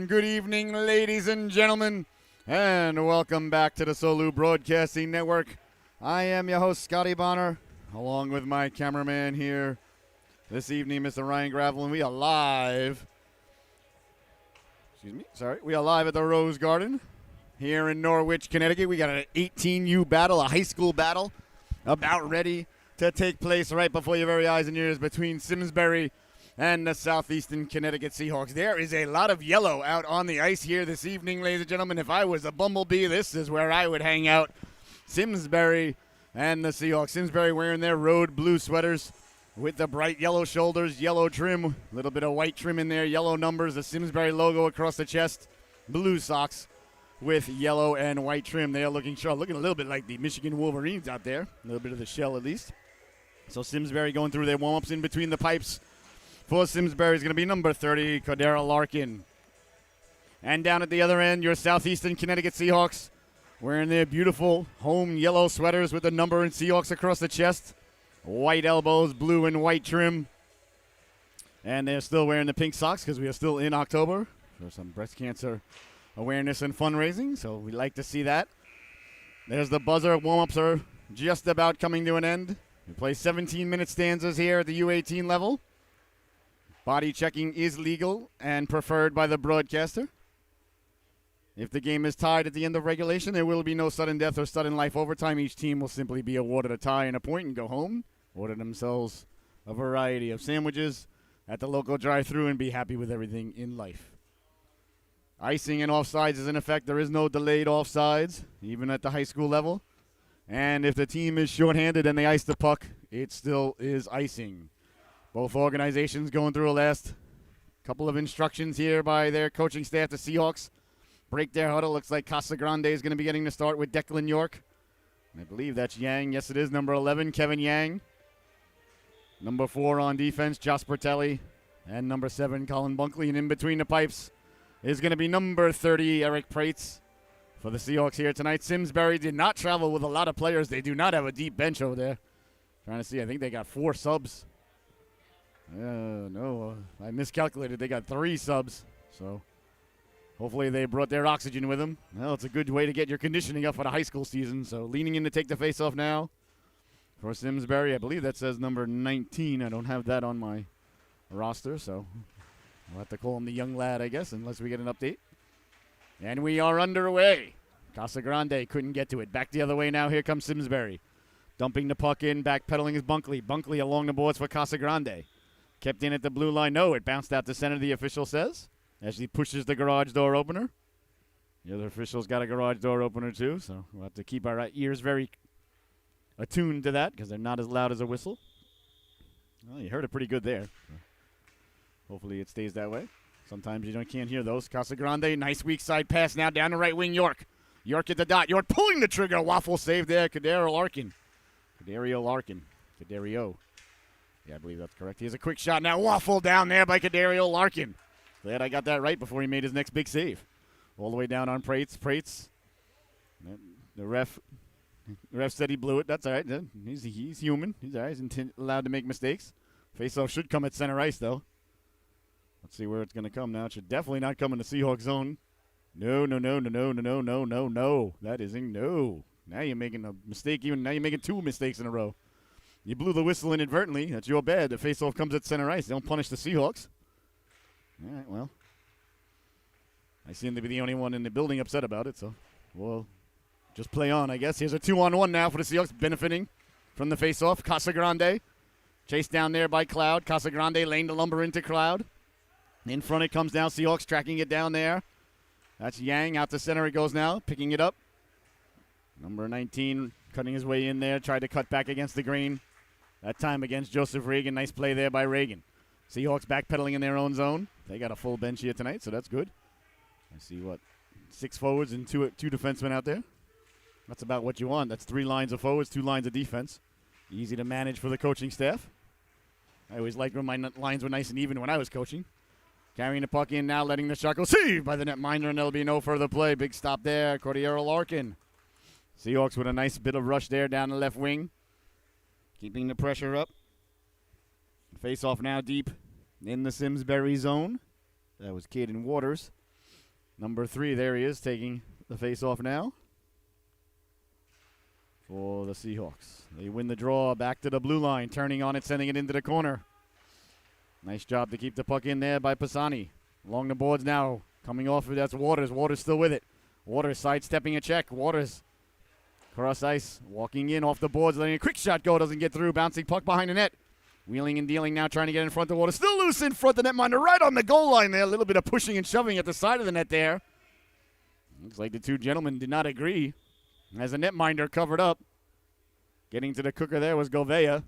and good evening, ladies and gentlemen, and welcome back to the Solu Broadcasting Network. I am your host, Scotty Bonner, along with my cameraman here this evening, Mr. Ryan Gravel, and we are live. We are live at the Rose Garden here in Norwich, Connecticut. We got an 18U battle, a high school battle, about ready to take place right before your very eyes and ears between Simsbury and the Southeastern Connecticut Seahawks. There is a lot of yellow out on the ice here this evening, ladies and gentlemen. If I was a bumblebee, this is where I would hang out. Simsbury and the Seahawks. Simsbury wearing their road blue sweaters with the bright yellow shoulders, yellow trim, a little bit of white trim in there, yellow numbers, the Simsbury logo across the chest, blue socks with yellow and white trim. They are looking sharp, looking a little bit like the Michigan Wolverines out there, a little bit of the shell at least. So Simsbury going through their warm-ups in between the pipes. For Simsbury is going to be number 30, Cordero Larkin. And down at the other end, your Southeastern Connecticut Seahawks wearing their beautiful home yellow sweaters with the number and Seahawks across the chest. White elbows, blue and white trim. And they're still wearing the pink socks because we are still in October for some breast cancer awareness and fundraising. So we like to see that. There's the buzzer. Warm-ups are just about coming to an end. We play 17-minute stanzas here at the U18 level. Body checking is legal and preferred by the broadcaster. If the game is tied at the end of regulation, there will be no sudden death or sudden life overtime. Each team will simply be awarded a tie and a point and go home, order themselves a variety of sandwiches at the local drive-thru, and be happy with everything in life. Icing and offsides is in effect. There is no delayed offsides, even at the high school level. And if the team is shorthanded and they ice the puck, it still is icing. Both organizations going through a last couple of instructions here by their coaching staff. The Seahawks break their huddle. Looks like Casagrande is going to be getting the start with Declan York. I believe that's Yang. Yes, it is. Number 11, Kevin Yang. Number 4 on defense, Josh Bertelli. And number 7, Colin Bunkley. And in between the pipes is going to be number 30, Eric Prates, for the Seahawks here tonight. Simsbury did not travel with a lot of players. They do not have a deep bench over there. Trying to see. I think they got 4 subs. No, I miscalculated. They got 3 subs, so hopefully they brought their oxygen with them. Well, it's a good way to get your conditioning up for the high school season. So leaning in to take the face-off now for Simsbury. I believe that says number 19. I don't have that on my roster, so we'll have to call him the young lad, I guess, unless we get an update. And we are underway. Casagrande couldn't get to it. Back the other way now. Here comes Simsbury. Dumping the puck in, backpedaling is Bunkley. Bunkley along the boards for Casagrande. Kept in at the blue line. No, it bounced out to center, the official says, as he pushes the garage door opener. The other official's got a garage door opener, too, so we'll have to keep our ears very attuned to that because they're not as loud as a whistle. Well, you heard it pretty good there. So hopefully it stays that way. Sometimes you can't hear those. Casagrande, nice weak side pass now down the right wing, York. York at the dot. York pulling the trigger. Waffle save there. Cordero Larkin. Cordero. Yeah, I believe that's correct. He has a quick shot now. Waffle down there by Cordero Larkin. Glad I got that right before he made his next big save. All the way down on Prates. The ref said he blew it. That's all right. He's human. He's all right. He's allowed to make mistakes. Face-off should come at center ice, though. Let's see where it's going to come now. It should definitely not come in the Seahawks zone. No. That isn't no. Now you're making a mistake. Now you're making 2 mistakes in a row. You blew the whistle inadvertently. That's your bad. The face-off comes at center ice. Don't punish the Seahawks. All right, well. I seem to be the only one in the building upset about it, so we'll just play on, I guess. Here's a 2-on-1 now for the Seahawks, benefiting from the face-off. Casagrande chased down there by Cloud. Casagrande laying the lumber into Cloud. In front it comes down. Seahawks tracking it down there. That's Yang. Out to center it goes now, picking it up. Number 19 cutting his way in there. Tried to cut back against the green. That time against Joseph Reagan. Nice play there by Reagan. Seahawks backpedaling in their own zone. They got a full bench here tonight, so that's good. I see 6 forwards and 2 defensemen out there. That's about what you want. That's 3 lines of forwards, 2 lines of defense. Easy to manage for the coaching staff. I always liked when my lines were nice and even when I was coaching. Carrying the puck in now, letting the shot go. Saved by the netminder, and there'll be no further play. Big stop there. Cordero Larkin. Seahawks with a nice bit of rush there down the left wing. Keeping the pressure up. Face off now deep in the Simsbury zone. That was Caden Waters. Number 3, there he is, taking the face-off now for the Seahawks. They win the draw, back to the blue line, turning on it, sending it into the corner. Nice job to keep the puck in there by Pisani. Along the boards now, coming off of that's Waters. Waters still with it. Waters sidestepping a check. Waters cross ice, walking in off the boards, letting a quick shot go, doesn't get through, bouncing puck behind the net. Wheeling and dealing now, trying to get in front of Waters. Still loose in front of the netminder, right on the goal line there. A little bit of pushing and shoving at the side of the net there. Looks like the two gentlemen did not agree as the netminder covered up. Getting to the cooker there was Govea.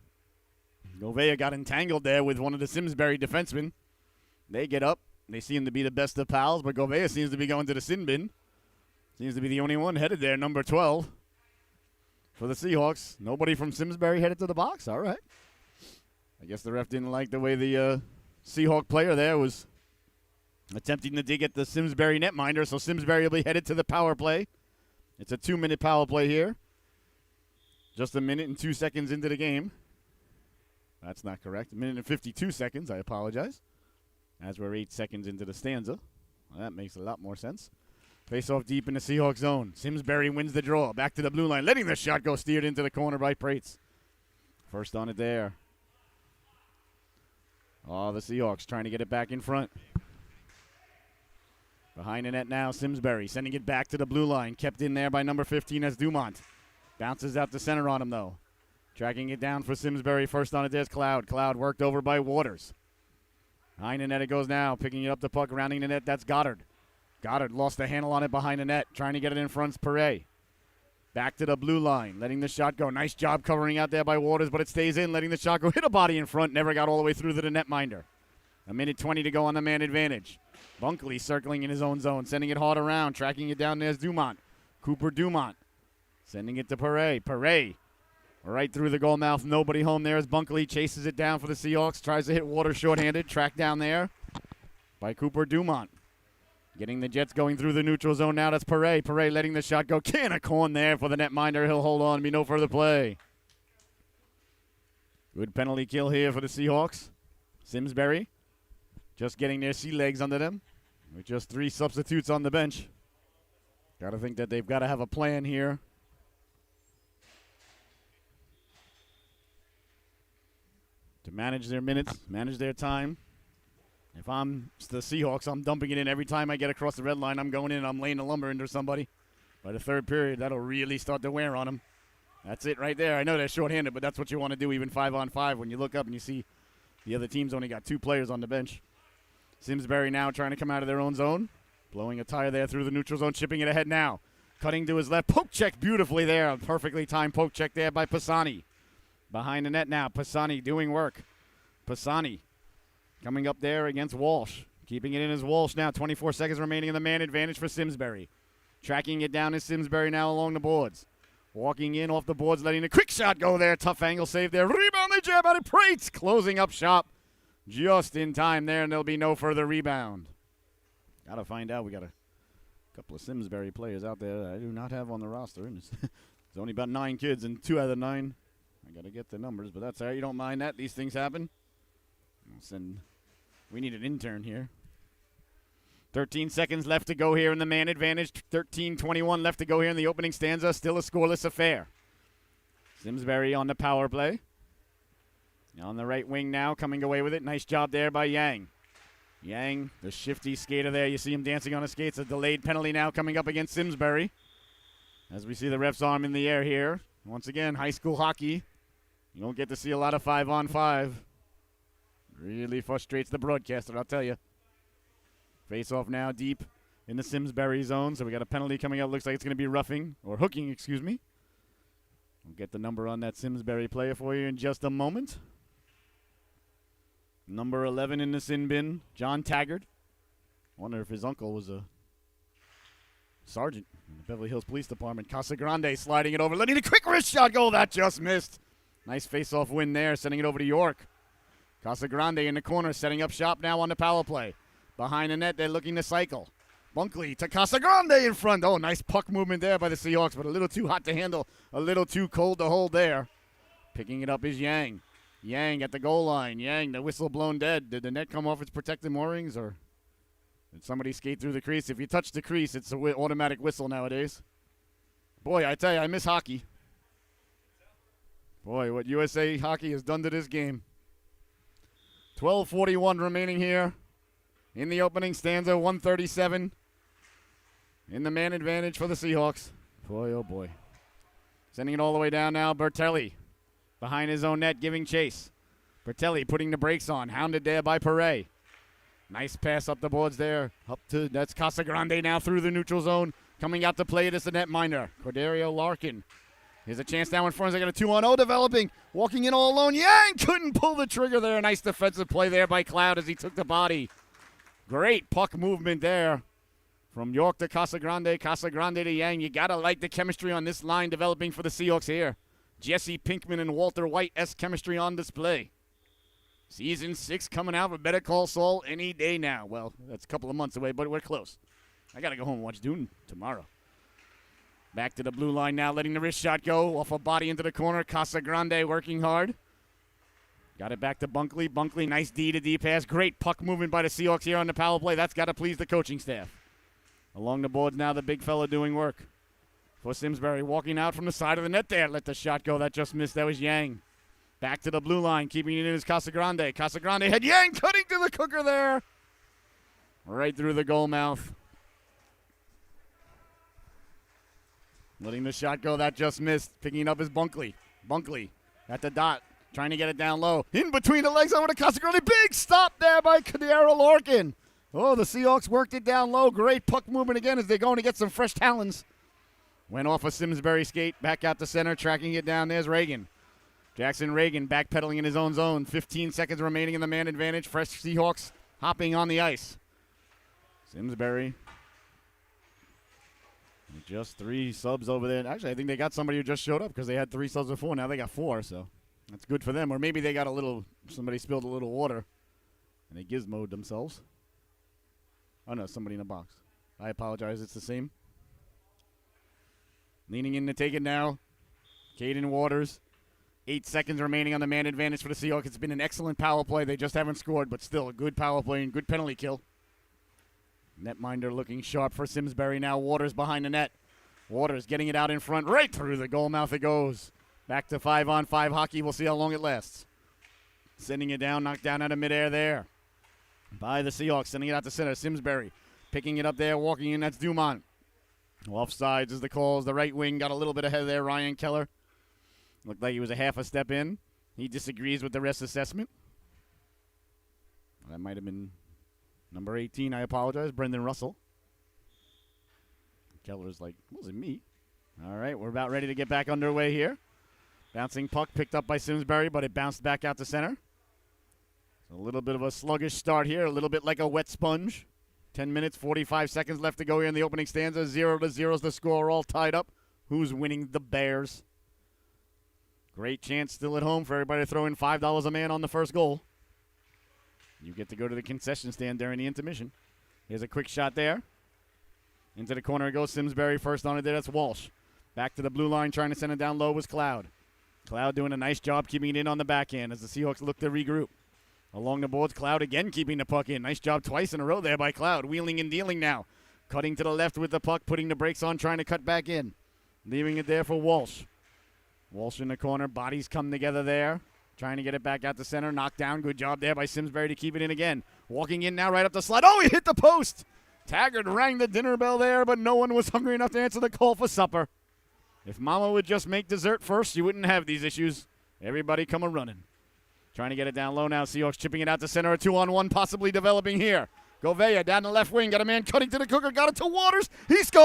Govea got entangled there with one of the Simsbury defensemen. They get up. They seem to be the best of pals, but Govea seems to be going to the sin bin. Seems to be the only one headed there, number 12 for the Seahawks. Nobody from Simsbury headed to the box. All right. I guess the ref didn't like the way the Seahawk player there was attempting to dig at the Simsbury netminder, so Simsbury will be headed to the power play. It's a 2-minute power play here. Just a minute and 2 seconds into the game. That's not correct. A minute and 52 seconds. I apologize. As we're 8 seconds into the stanza. Well, that makes a lot more sense. Face off deep in the Seahawks zone. Simsbury wins the draw. Back to the blue line. Letting the shot go steered into the corner by Prates. First on it there. Oh, the Seahawks trying to get it back in front. Behind the net now, Simsbury sending it back to the blue line. Kept in there by number 15 as Dumont. Bounces out to center on him, though. Tracking it down for Simsbury. First on it, there's Cloud. Cloud worked over by Waters. Behind the net it goes now. Picking it up the puck, rounding the net. That's Goddard. Goddard lost the handle on it behind the net. Trying to get it in front. Perret. Back to the blue line. Letting the shot go. Nice job covering out there by Waters, but it stays in. Letting the shot go. Hit a body in front. Never got all the way through to the netminder. A minute 20 to go on the man advantage. Bunkley circling in his own zone. Sending it hard around. Tracking it down. There's Dumont. Cooper Dumont. Sending it to Perret. Perret. Right through the goal mouth. Nobody home there as Bunkley chases it down for the Seahawks. Tries to hit Waters shorthanded. Tracked down there by Cooper Dumont. Getting the Jets going through the neutral zone now. That's Perret. Perret letting the shot go. Can of corn there for the netminder. He'll hold on. Be no further play. Good penalty kill here for the Seahawks. Simsbury just getting their sea legs under them with just 3 substitutes on the bench. Got to think that they've got to have a plan here. To manage their minutes, manage their time. If I'm the Seahawks, I'm dumping it in every time I get across the red line. I'm going in, I'm laying the lumber into somebody. By the third period, that'll really start to wear on them. That's it right there. I know they're shorthanded, but that's what you want to do even 5-on-5 when you look up and you see the other team's only got 2 players on the bench. Simsbury now trying to come out of their own zone. Blowing a tire there through the neutral zone, chipping it ahead now. Cutting to his left, poke check beautifully there. A perfectly timed poke check there by Pisani. Behind the net now, Pisani doing work. Pisani coming up there against Walsh. Keeping it in as Walsh now. 24 seconds remaining in the man advantage for Simsbury. Tracking it down is Simsbury now along the boards. Walking in off the boards, letting a quick shot go there. Tough angle save there. Rebound, they jab out of Prates. Closing up shop just in time there, and there'll be no further rebound. Got to find out. We got a couple of Simsbury players out there that I do not have on the roster. And there's only about 9 kids, and 2 out of the 9. I got to get the numbers, but that's all right. You don't mind that. These things happen. We need an intern here. 13 seconds left to go here in the man advantage. 13:21 left to go here in the opening stanza. Still a scoreless affair. Simsbury on the power play. On the right wing now, coming away with it. Nice job there by Yang. Yang, the shifty skater there. You see him dancing on his skates. A delayed penalty now coming up against Simsbury. As we see the ref's arm in the air here. Once again, high school hockey. You don't get to see a lot of 5-on-5. Really frustrates the broadcaster, I'll tell you. Face off now deep in the Simsbury zone. So we got a penalty coming up. Looks like it's going to be roughing, or hooking, excuse me. We'll get the number on that Simsbury player for you in just a moment. Number 11 in the sin bin, John Taggart. Wonder if his uncle was a sergeant in the Beverly Hills Police Department. Casagrande sliding it over, letting a quick wrist shot go. That just missed. Nice face-off win there, sending it over to York. Casagrande in the corner, setting up shop now on the power play. Behind the net, they're looking to cycle. Bunkley to Casagrande in front. Oh, nice puck movement there by the Seahawks, but a little too hot to handle, a little too cold to hold there. Picking it up is Yang. Yang at the goal line. Yang, the whistle blown dead. Did the net come off its protective moorings, or Did somebody skate through the crease? If you touch the crease, it's an automatic whistle nowadays. Boy, I tell you, I miss hockey. Boy, what USA Hockey has done to this game. 12:41 remaining here in the opening stanza, 137 in the man advantage for the Seahawks. Boy, oh boy. Sending it all the way down now, Bertelli behind his own net, giving chase. Bertelli putting the brakes on, hounded there by Perret. Nice pass up the boards there. That's Casagrande now through the neutral zone. Coming out to play it is the netminder, Cordario Larkin. Here's a chance now in front. They got a 2-on-0 developing. Walking in all alone. Yang couldn't pull the trigger there. Nice defensive play there by Cloud as he took the body. Great puck movement there. From York to Casagrande, Casagrande to Yang. You got to like the chemistry on this line developing for the Seahawks here. Jesse Pinkman and Walter White-esque chemistry on display. Season 6 coming out for Better Call Saul any day now. Well, that's a couple of months away, but we're close. I got to go home and watch Dune tomorrow. Back to the blue line now, letting the wrist shot go. Off a body into the corner. Casagrande working hard. Got it back to Bunkley. Bunkley, nice D-to-D pass. Great puck movement by the Seahawks here on the power play. That's got to please the coaching staff. Along the boards now, the big fella doing work. For Simsbury, walking out from the side of the net there. Let the shot go. That just missed. That was Yang. Back to the blue line. Keeping it in is Casagrande. Casagrande had Yang cutting to the cooker there. Right through the goal mouth. Letting the shot go. That just missed. Picking it up is Bunkley. Bunkley at the dot. Trying to get it down low. In between the legs over to Casagrande. Big stop there by Cordario Larkin. Oh, the Seahawks worked it down low. Great puck movement again as they're going to get some fresh talons. Went off a Simsbury skate. Back out to center. Tracking it down. There's Reagan. Jackson Reagan backpedaling in his own zone. 15 seconds remaining in the man advantage. Fresh Seahawks hopping on the ice. Simsbury. Just 3 subs over there. Actually, I think they got somebody who just showed up because they had 3 subs before. Now they got 4, so that's good for them. Or maybe they got somebody spilled a little water and they gizmoed themselves. Oh, no, somebody in a box. I apologize. It's the same. Leaning in to take it now. Caden Waters. 8 seconds remaining on the man advantage for the Seahawks. It's been an excellent power play. They just haven't scored, but still a good power play and good penalty kill. Netminder looking sharp for Simsbury now. Waters behind the net. Waters getting it out in front. Right through the goal mouth it goes. Back to 5-on-5 hockey. We'll see how long it lasts. Sending it down. Knocked down out of midair there by the Seahawks. Sending it out to center. Simsbury picking it up there. Walking in. That's Dumont. Offsides is the calls. The right wing got a little bit ahead there. Ryan Keller. Looked like he was a half a step in. He disagrees with the rest assessment. That might have been number 18, I apologize, Brendan Russell. Keller's like, wasn't me. All right, we're about ready to get back underway here. Bouncing puck picked up by Simsbury, but it bounced back out to center. So a little bit of a sluggish start here, a little bit like a wet sponge. 10 minutes, 45 seconds left to go here in the opening stanza. 0-0 is the score, all tied up. Who's winning? The Bears. Great chance still at home for everybody to throw in $5 a man on the first goal. You get to go to the concession stand during the intermission. Here's a quick shot there. Into the corner it goes. Simsbury first on it there. That's Walsh. Back to the blue line trying to send it down low was Cloud. Cloud doing a nice job keeping it in on the backhand as the Seahawks look to regroup. Along the boards, Cloud again keeping the puck in. Nice job twice in a row there by Cloud. Wheeling and dealing now. Cutting to the left with the puck, putting the brakes on, trying to cut back in. Leaving it there for Walsh. Walsh in the corner. Bodies come together there. Trying to get it back out to center. Knocked down. Good job there by Simsbury to keep it in again. Walking in now right up the slide. Oh, he hit the post. Taggart rang the dinner bell there, but no one was hungry enough to answer the call for supper. If Mama would just make dessert first, you wouldn't have these issues. Everybody come a-running. Trying to get it down low now. Seahawks chipping it out to center. A 2-on-1 possibly developing here. Gouveia down the left wing. Got a man cutting to the cooker. Got it to Waters. He scores!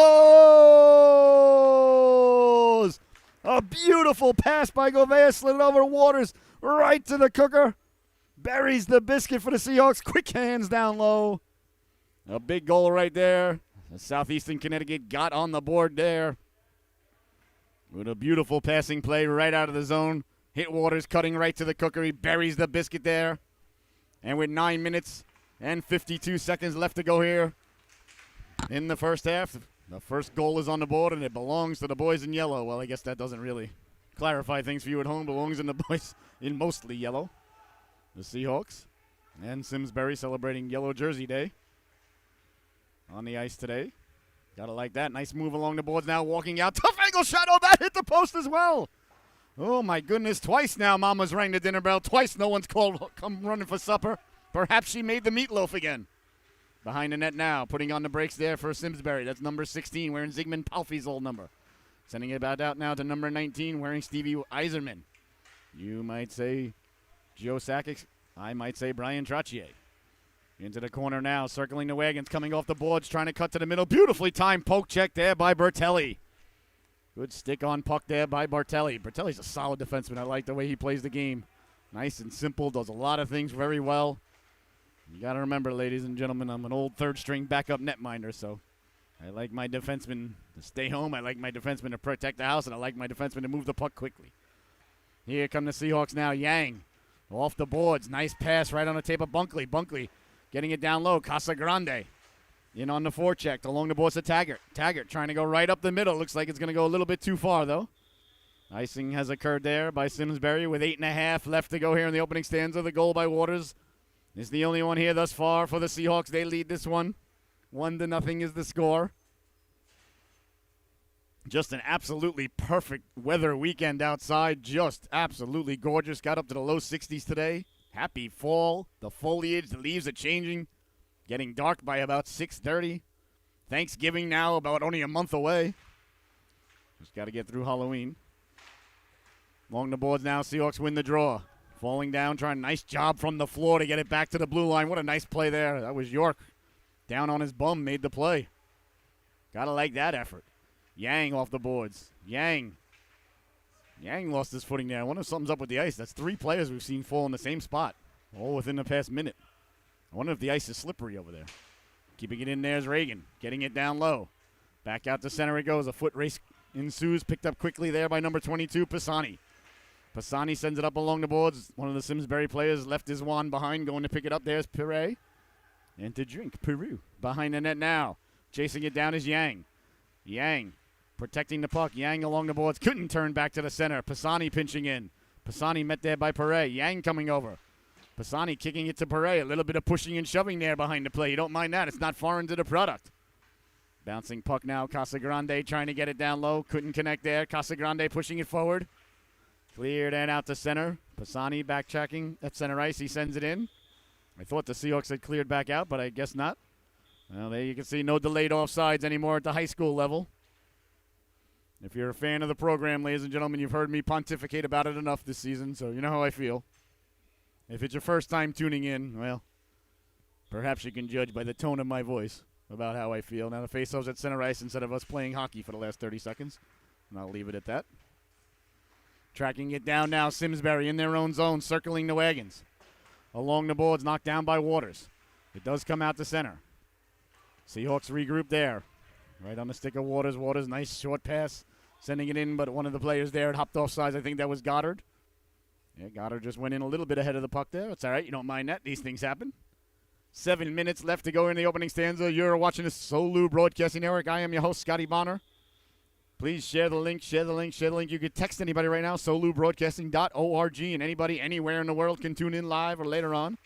A beautiful pass by Gouveia. Slid it over to Waters. Right to the cooker. Buries the biscuit for the Seahawks. Quick hands down low. A big goal right there. Southeastern Connecticut got on the board there. With a beautiful passing play right out of the zone. Hit Waters cutting right to the cooker. He buries the biscuit there. And with 9 minutes and 52 seconds left to go here in the first half, the first goal is on the board, and it belongs to the boys in yellow. Well, I guess that doesn't really clarify things for you at home. Belongs in the boys in mostly yellow. The Seahawks and Simsbury celebrating Yellow Jersey Day. on the ice today. Gotta like that. Nice move along the boards now, walking out. Tough angle shot. Oh, that hit the post as well. Oh, my goodness. Twice now Mama's rang the dinner bell. Twice no one's called come running for supper. Perhaps she made the meatloaf again. Behind the net now, putting on the brakes there for Simsbury. That's number 16, wearing Zygmunt Palfi's old number. Sending it back out now to number 19, wearing Stevie Eiserman. You might say Joe Sakic. I might say Brian Trottier. Into the corner now, circling the wagons, coming off the boards, trying to cut to the middle. Beautifully timed poke check there by Bertelli. Good stick-on puck there by Bertelli. Bertelli's a solid defenseman. I like the way he plays the game. Nice and simple, does a lot of things very well. You got to remember, ladies and gentlemen, I'm an old third-string backup netminder, so I like my defenseman to stay home. I like my defenseman to protect the house, and I like my defenseman to move the puck quickly. Here come the Seahawks now. Yang off the boards. Nice pass right on the tape of Bunkley. Bunkley getting it down low. Casagrande in on the forecheck along the boards to Taggart. Taggart trying to go right up the middle. Looks like it's going to go a little bit too far, though. Icing has occurred there by Simsbury with 8.5 left to go here in the opening stanza. The goal by Waters is the only one here thus far for the Seahawks. They lead this one. 1-0 is the score. Just an absolutely perfect weather weekend outside. Just absolutely gorgeous. Got up to the low 60s today. Happy fall. The foliage, the leaves are changing. Getting dark by about 6:30. Thanksgiving now about only a month away. Just got to get through Halloween. Along the boards now, Seahawks win the draw. Falling down, trying nice job from the floor to get it back to the blue line. What a nice play there. That was York. Down on his bum, made the play. Got to like that effort. Yang off the boards. Yang lost his footing there. I wonder if something's up with the ice. That's 3 players we've seen fall in the same spot, all within the past minute. I wonder if the ice is slippery over there. Keeping it in there is Reagan. Getting it down low. Back out to center it goes. A foot race ensues. Picked up quickly there by number 22, Pisani. Pisani sends it up along the boards. One of the Simsbury players left his wand behind, going to pick it up. There's Pire. And to drink, Peru. Behind the net now. Chasing it down is Yang. Yang protecting the puck. Yang along the boards. Couldn't turn back to the center. Pisani pinching in. Pisani met there by Pire. Yang coming over. Pisani kicking it to Pire. A little bit of pushing and shoving there behind the play. You don't mind that. It's not foreign to the product. Bouncing puck now. Casagrande trying to get it down low. Couldn't connect there. Casagrande pushing it forward. Cleared and out to center. Pisani backtracking at center ice. He sends it in. I thought the Seahawks had cleared back out, but I guess not. Well, there you can see no delayed offsides anymore at the high school level. If you're a fan of the program, ladies and gentlemen, you've heard me pontificate about it enough this season, so you know how I feel. If it's your first time tuning in, well, perhaps you can judge by the tone of my voice about how I feel. Now the faceoff's at center ice instead of us playing hockey for the last 30 seconds, and I'll leave it at that. Tracking it down now, Simsbury in their own zone, circling the wagons. Along the boards, knocked down by Waters. It does come out to center. Seahawks regroup there. Right on the stick of Waters. Waters, nice short pass. Sending it in, but one of the players there had hopped off sides. I think that was Goddard. Yeah, Goddard just went in a little bit ahead of the puck there. It's all right. You don't mind that. These things happen. 7 minutes left to go in the opening stanza. You're watching the Solu Broadcasting Network. I am your host, Scotty Bonner. Please share the link, share the link, share the link. You can text anybody right now, solubroadcasting.org, and anybody anywhere in the world can tune in live or later on.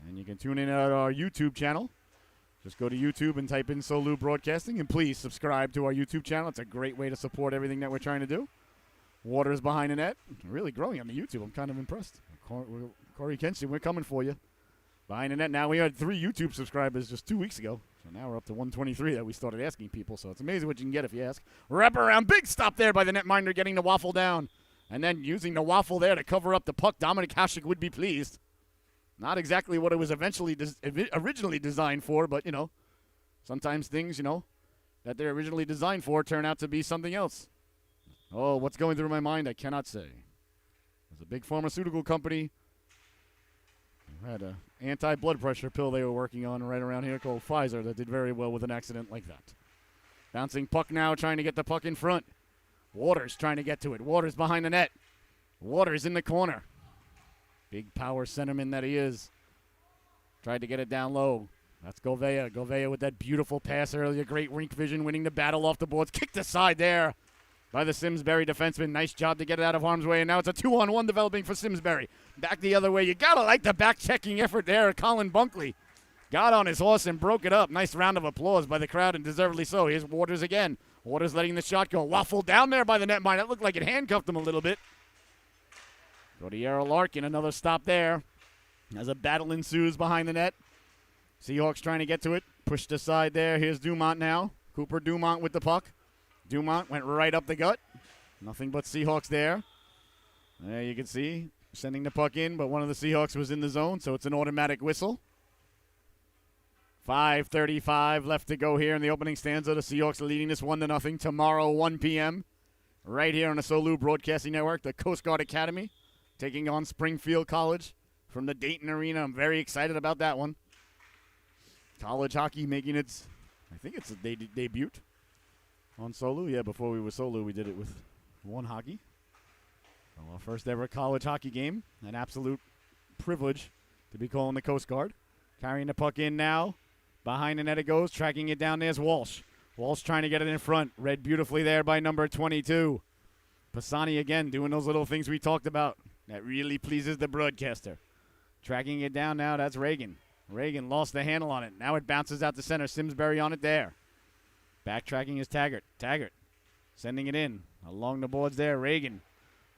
And you can tune in at our YouTube channel. Just go to YouTube and type in Solu Broadcasting, and please subscribe to our YouTube channel. It's a great way to support everything that we're trying to do. Waters behind the net. Really growing on the YouTube. I'm kind of impressed. Corey Kenshin, we're coming for you. Behind the net now. We had 3 YouTube subscribers just 2 weeks ago. So now we're up to 123 that we started asking people. So it's amazing what you can get if you ask. Wrap around. Big stop there by the netminder getting the waffle down. And then using the waffle there to cover up the puck. Dominic Hasek would be pleased. Not exactly what it was originally designed for, but, you know, sometimes things, you know, that they're originally designed for turn out to be something else. Oh, what's going through my mind, I cannot say. There's a big pharmaceutical company who had an anti-blood pressure pill they were working on right around here called Pfizer that did very well with an accident like that. Bouncing puck now, trying to get the puck in front. Waters trying to get to it. Waters behind the net. Waters in the corner. Big power centerman that he is. Tried to get it down low. That's Govea. Govea with that beautiful pass earlier. Great rink vision, winning the battle off the boards. Kicked aside there by the Simsbury defenseman. Nice job to get it out of harm's way, and now it's a 2-on-1 developing for Simsbury. Back the other way. You got to like the back-checking effort there. Colin Bunkley got on his horse and broke it up. Nice round of applause by the crowd, and deservedly so. Here's Waters again. Waters letting the shot go. Waffled down there by the netminder. That looked like it handcuffed him a little bit. Cordillera Larkin, another stop there. As a battle ensues behind the net. Seahawks trying to get to it. Pushed aside there. Here's Dumont now. Cooper Dumont with the puck. Dumont went right up the gut. Nothing but Seahawks there. There you can see. Sending the puck in, but one of the Seahawks was in the zone, so it's an automatic whistle. 5:35 left to go here in the opening stanza. The Seahawks are leading this 1-0 tomorrow, 1 p.m. right here on the Solu Broadcasting Network. The Coast Guard Academy taking on Springfield College from the Dayton Arena. I'm very excited about that one. College hockey making its, I think it's a debut on Solu. Yeah, before we were Solu, we did it with one hockey. So our first ever college hockey game. An absolute privilege to be calling the Coast Guard. Carrying the puck in now. Behind the net it goes. Tracking it down there's Walsh. Walsh trying to get it in front. Read beautifully there by number 22. Pisani again doing those little things we talked about. That really pleases the broadcaster. Tracking it down now, that's Reagan. Reagan lost the handle on it. Now it bounces out to center. Simsbury on it there. Backtracking is Taggart. Taggart sending it in. Along the boards there, Reagan.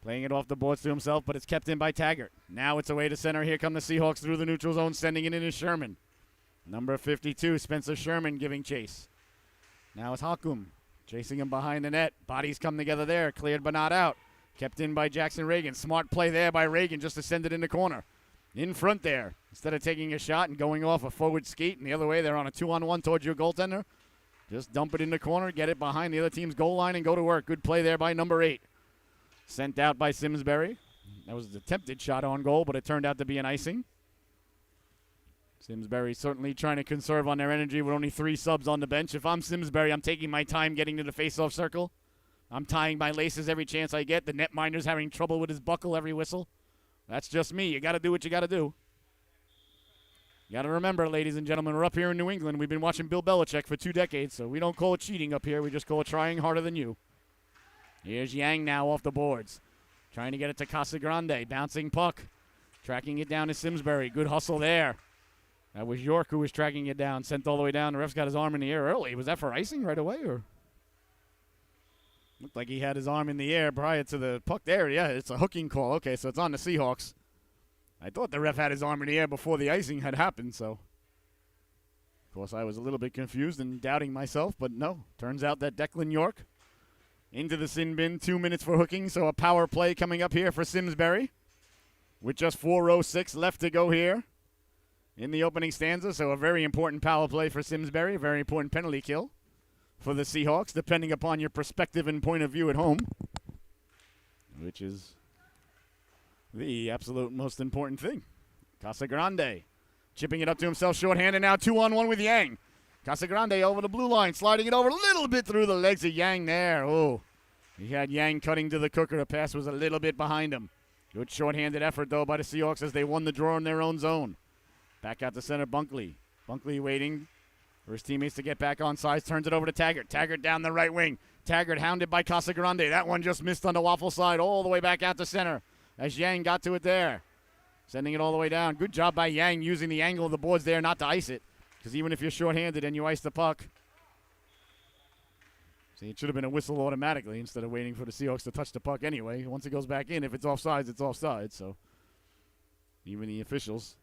Playing it off the boards to himself, but it's kept in by Taggart. Now it's away to center. Here come the Seahawks through the neutral zone, sending it in to Sherman. Number 52, Spencer Sherman giving chase. Now it's Hakum chasing him behind the net. Bodies come together there, cleared but not out. Kept in by Jackson Reagan. Smart play there by Reagan just to send it in the corner. In front there. Instead of taking a shot and going off a forward skate and the other way, they're on a 2-on-1 towards your goaltender. Just dump it in the corner, get it behind the other team's goal line, and go to work. Good play there by number 8. Sent out by Simsbury. That was an attempted shot on goal, but it turned out to be an icing. Simsbury certainly trying to conserve on their energy with only 3 subs on the bench. If I'm Simsbury, I'm taking my time getting to the face-off circle. I'm tying my laces every chance I get. The netminder's having trouble with his buckle every whistle. That's just me. You got to do what you got to do. You got to remember, ladies and gentlemen, we're up here in New England. We've been watching Bill Belichick for 2 decades, so we don't call it cheating up here. We just call it trying harder than you. Here's Yang now off the boards. Trying to get it to Casagrande. Bouncing puck. Tracking it down to Simsbury. Good hustle there. That was York who was tracking it down. Sent all the way down. The ref's got his arm in the air early. Was that for icing right away? Or looked like he had his arm in the air prior to the puck there. Yeah, it's a hooking call. Okay, so it's on the Seahawks. I thought the ref had his arm in the air before the icing had happened, so. Of course, I was a little bit confused and doubting myself, but no. Turns out that Declan York into the sin bin, 2 minutes for hooking, so a power play coming up here for Simsbury with just 4:06 left to go here in the opening stanza, so a very important power play for Simsbury, a very important penalty kill for the Seahawks, depending upon your perspective and point of view at home, which is the absolute most important thing. Casagrande chipping it up to himself, shorthanded now, 2-on-1 with Yang. Casagrande over the blue line, sliding it over a little bit through the legs of Yang there. Oh, he had Yang cutting to the cooker. The pass was a little bit behind him. Good shorthanded effort, though, by the Seahawks as they won the draw in their own zone. Back out to center, Bunkley. Bunkley waiting for his teammates to get back on sides. Turns it over to Taggart. Taggart down the right wing. Taggart hounded by Casagrande. That one just missed on the waffle side all the way back out to center as Yang got to it there. Sending it all the way down. Good job by Yang using the angle of the boards there not to ice it. Because even if you're shorthanded and you ice the puck, see, it should have been a whistle automatically instead of waiting for the Seahawks to touch the puck anyway. Once it goes back in, if it's offsides, it's offsides. So even the officials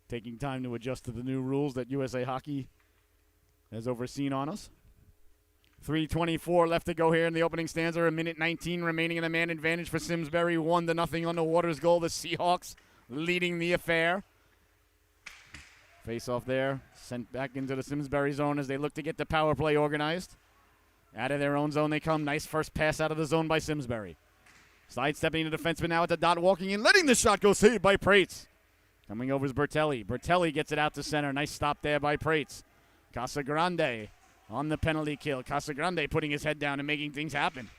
taking time to adjust to the new rules that USA Hockey has overseen on us. 3:24 left to go here in the opening stanza. 1:19 remaining in the man advantage for Simsbury. 1-0 on the Waters goal. The Seahawks leading the affair. Face off there. Sent back into the Simsbury zone as they look to get the power play organized. Out of their own zone they come. Nice first pass out of the zone by Simsbury. Sidestepping the defenseman now at the dot, walking in, letting the shot go, saved by Prates. Coming over is Bertelli. Bertelli gets it out to center. Nice stop there by Prates. Casagrande on the penalty kill. Casagrande putting his head down and making things happen.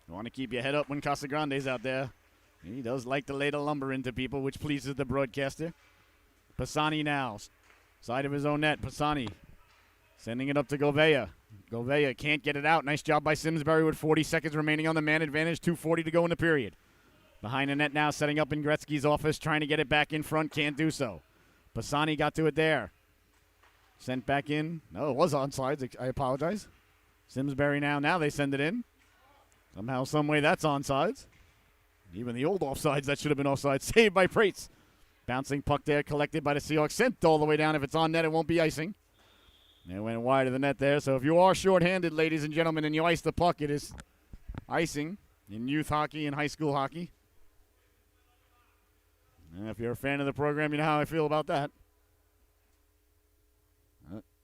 You want to keep your head up when Casagrande's out there. He does like to lay the lumber into people, which pleases the broadcaster. Pisani now. Side of his own net. Pisani sending it up to Govea. Govea can't get it out. Nice job by Simsbury with 40 seconds remaining on the man advantage. 2:40 to go in the period. Behind the net now, setting up in Gretzky's office, trying to get it back in front. Can't do so. Pisani got to it there. Sent back in. No, it was onside. I apologize. Simsbury now they send it in. Somehow, some way, that's onside. Even the old offsides, that should have been offside. Saved by Prates. Bouncing puck there, collected by the Seahawks. Sent all the way down. If it's on net, it won't be icing. It went wide of the net there. So if you are shorthanded, ladies and gentlemen, and you ice the puck, it is icing in youth hockey and high school hockey. And if you're a fan of the program, you know how I feel about that.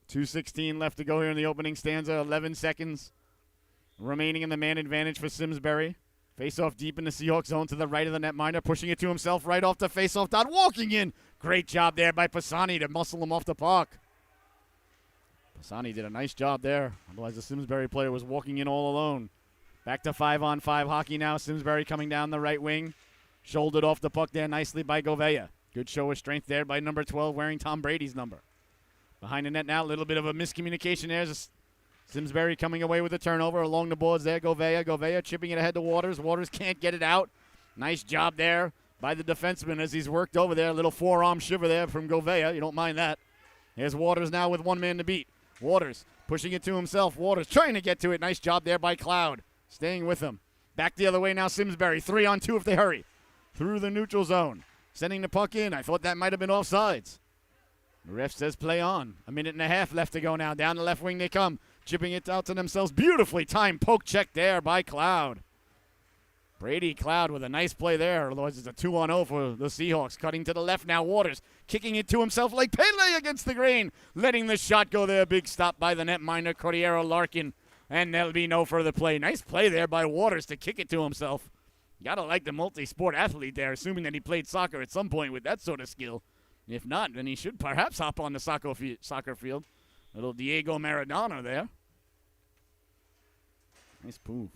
2:16 left to go here in the opening stanza. 11 seconds remaining in the man advantage for Simsbury. Face-off deep in the Seahawks zone to the right of the netminder, pushing it to himself right off the face-off dot, walking in. Great job there by Pisani to muscle him off the puck. Pisani did a nice job there. Otherwise, the Simsbury player was walking in all alone. Back to 5-on-5 hockey now. Simsbury coming down the right wing. Shouldered off the puck there nicely by Gouveia. Good show of strength there by number 12, wearing Tom Brady's number. Behind the net now, a little bit of a miscommunication there. Simsbury coming away with a turnover along the boards there. Gouveia chipping it ahead to Waters. Waters can't get it out. Nice job there by the defenseman as he's worked over there. A little forearm shiver there from Gouveia. You don't mind that. Here's Waters now with one man to beat. Waters pushing it to himself. Waters trying to get to it. Nice job there by Cloud. Staying with him. Back the other way now, Simsbury. 3-on-2 if they hurry. Through the neutral zone. Sending the puck in. I thought that might have been offsides. The ref says play on. 1.5 minutes left to go now. Down the left wing they come. Chipping it out to themselves. Beautifully timed poke check there by Cloud. Brady Cloud with a nice play there. Otherwise, it's a 2-on-0 for the Seahawks. Cutting to the left now. Waters kicking it to himself like Pele against the grain. Letting the shot go there. Big stop by the netminder, Cordero Larkin. And there'll be no further play. Nice play there by Waters to kick it to himself. Gotta like the multi-sport athlete there, assuming that he played soccer at some point with that sort of skill. If not, then he should perhaps hop on the soccer field. Little Diego Maradona there. Nice move.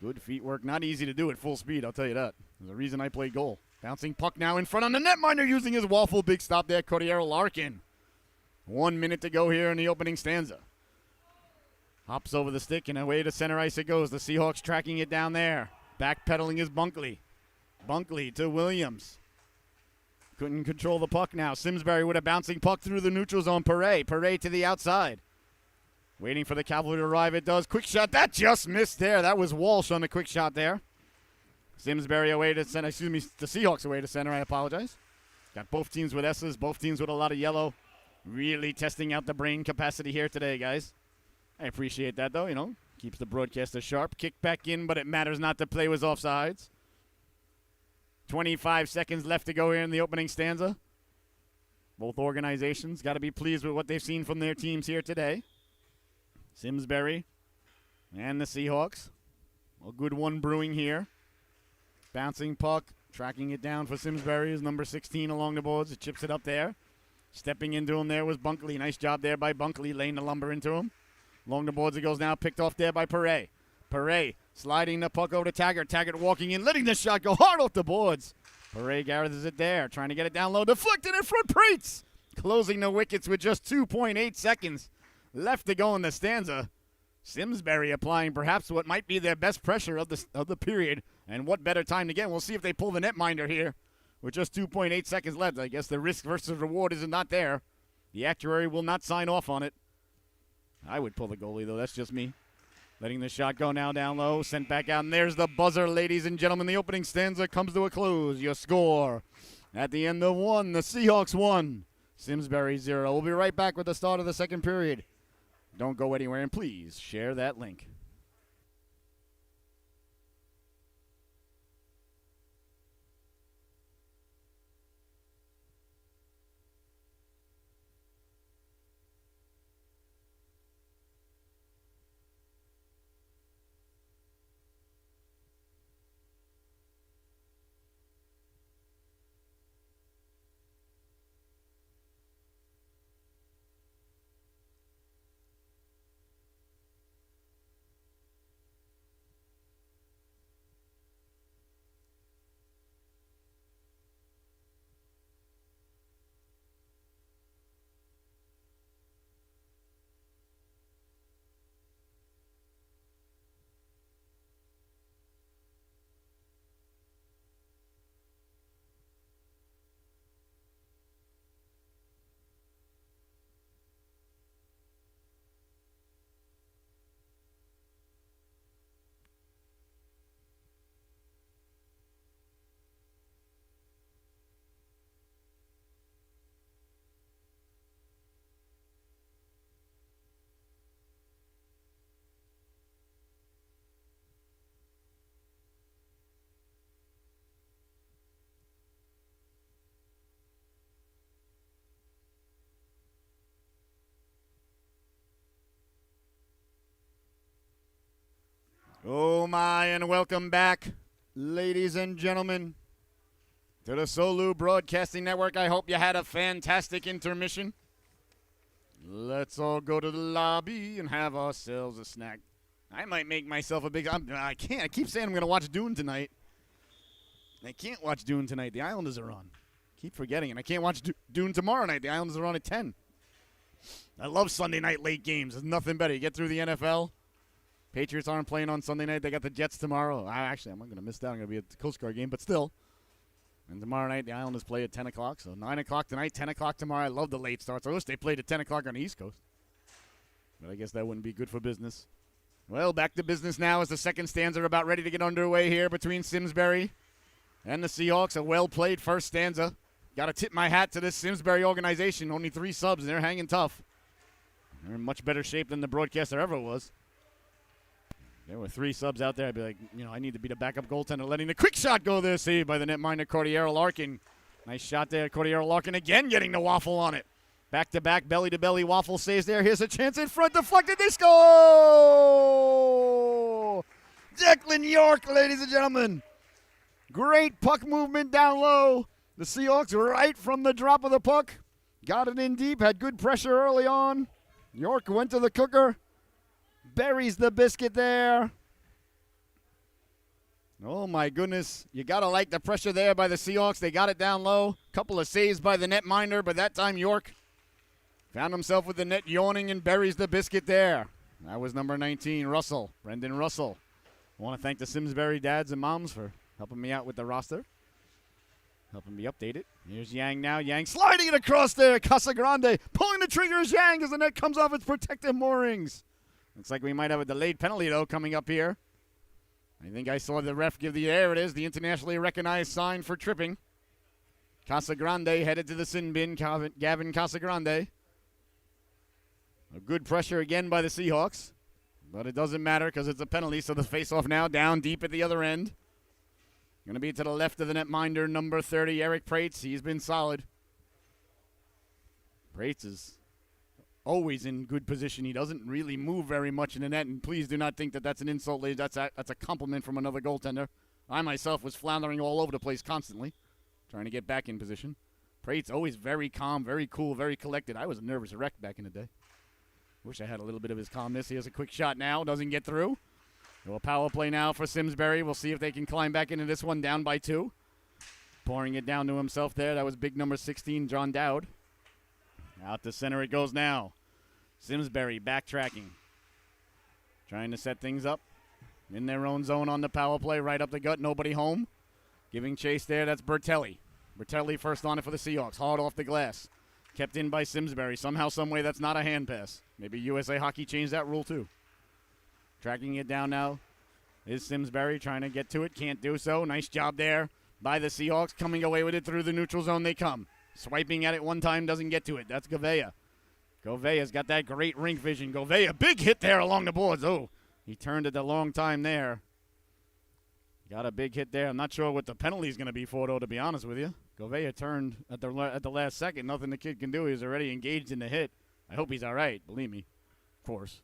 Good feet work. Not easy to do at full speed, I'll tell you that. There's a reason I play goal. Bouncing puck now in front on the netminder using his waffle. Big stop there, Cordero Larkin. 1 minute to go here in the opening stanza. Hops over the stick and away to center ice it goes. The Seahawks tracking it down there. Backpedaling is Bunkley. Bunkley to Williams. Couldn't control the puck now. Simsbury with a bouncing puck through the neutral zone. Perret to the outside. Waiting for the Cavalry to arrive. It does. Quick shot. That just missed there. That was Walsh on the quick shot there. Simsbury away to center. Excuse me, the Seahawks away to center. I apologize. Got both teams with S's. Both teams with a lot of yellow. Really testing out the brain capacity here today, guys. I appreciate that, though, you know. Keeps the broadcaster sharp. Kick back in, but it matters not. The play was offsides. 25 seconds left to go here in the opening stanza. Both organizations got to be pleased with what they've seen from their teams here today. Simsbury and the Seahawks. A good one brewing here. Bouncing puck. Tracking it down for Simsbury is number 16 along the boards. It chips it up there. Stepping into him there was Bunkley. Nice job there by Bunkley, laying the lumber into him. Along the boards it goes now, picked off there by Perret. Perret sliding the puck over to Taggart. Taggart walking in, letting the shot go hard off the boards. Perret gathers it there, trying to get it down low. Deflected in front, Preetz! Closing the wickets with just 2.8 seconds left to go in the stanza. Simsbury applying perhaps what might be their best pressure of the period. And what better time to get? We'll see if they pull the netminder here. With just 2.8 seconds left, I guess the risk versus reward is not there. The actuary will not sign off on it. I would pull the goalie, though. That's just me. Letting the shot go now down low. Sent back out, and there's the buzzer, ladies and gentlemen. The opening stanza comes to a close. Your score at the end of 1, the Seahawks 1, Simsbury 0. We'll be right back with the start of the second period. Don't go anywhere, and please share that link. Oh my, and welcome back, ladies and gentlemen, to the Solu Broadcasting Network. I hope you had a fantastic intermission. Let's all go to the lobby and have ourselves a snack. I might make myself a big... I can't. I keep saying I'm going to watch Dune tonight. I can't watch Dune tonight. The Islanders are on. Keep forgetting it. I can't watch Dune tomorrow night. The Islanders are on at 10. I love Sunday night late games. There's nothing better. You get through the NFL. Patriots aren't playing on Sunday night. They got the Jets tomorrow. Actually, I'm not going to miss that. I'm going to be at the Coast Guard game, but still. And tomorrow night, the Islanders play at 10 o'clock. So 9 o'clock tonight, 10 o'clock tomorrow. I love the late starts. I wish they played at 10 o'clock on the East Coast. But I guess that wouldn't be good for business. Well, back to business now as the second stanza are about ready to get underway here between Simsbury and the Seahawks. A well-played first stanza. Got to tip my hat to this Simsbury organization. Only 3 subs, and they're hanging tough. They're in much better shape than the broadcaster ever was. There were 3 subs out there. I'd be like, I need to be the backup goaltender. Letting the quick shot go there. Saved by the netminder, Cordero Larkin. Nice shot there. Cordero Larkin again getting the waffle on it. Back-to-back, belly-to-belly waffle saves there. Here's a chance in front. Deflected. They score! Declan York, ladies and gentlemen. Great puck movement down low. The Seahawks right from the drop of the puck. Got it in deep. Had good pressure early on. York went to the cooker. Buries the biscuit there. Oh, my goodness. You got to like the pressure there by the Seahawks. They got it down low. Couple of saves by the netminder, but that time York found himself with the net yawning and buries the biscuit there. That was number 19, Russell, Brendan Russell. I want to thank the Simsbury dads and moms for helping me out with the roster, helping me update it. Here's Yang now. Yang sliding it across there. Casagrande pulling the trigger as Yang as the net comes off its protective moorings. Looks like we might have a delayed penalty, though, coming up here. I think I saw the ref give there it is, the internationally recognized sign for tripping. Casagrande headed to the sin bin, Gavin Casagrande. A good pressure again by the Seahawks. But it doesn't matter because it's a penalty, so the face-off now down deep at the other end. Going to be to the left of the netminder, number 30, Eric Prates. He's been solid. Prates is always in good position. He doesn't really move very much in the net, and please do not think that that's an insult, ladies. That's a compliment from another goaltender. I myself was floundering all over the place constantly, trying to get back in position. Prates always very calm, very cool, very collected. I was a nervous wreck back in the day. Wish I had a little bit of his calmness. Here's a quick shot now. Doesn't get through. A power play now for Simsbury. We'll see if they can climb back into this one down by 2. Pouring it down to himself there. That was big number 16, John Dowd. Out to center it goes now. Simsbury backtracking. Trying to set things up. In their own zone on the power play. Right up the gut. Nobody home. Giving chase there. That's Bertelli. Bertelli first on it for the Seahawks. Hard off the glass. Kept in by Simsbury. Somehow, someway, that's not a hand pass. Maybe USA Hockey changed that rule too. Tracking it down now is Simsbury. Trying to get to it. Can't do so. Nice job there by the Seahawks. Coming away with it through the neutral zone they come. Swiping at it one time. Doesn't get to it. That's Gouveia. Gouveia's got that great rink vision. Gouveia, big hit there along the boards. Oh, he turned it a long time there. Got a big hit there. I'm not sure what the penalty is going to be for, though, to be honest with you. Gouveia turned at the last second. Nothing the kid can do. He's already engaged in the hit. I hope he's all right. Believe me. Of course.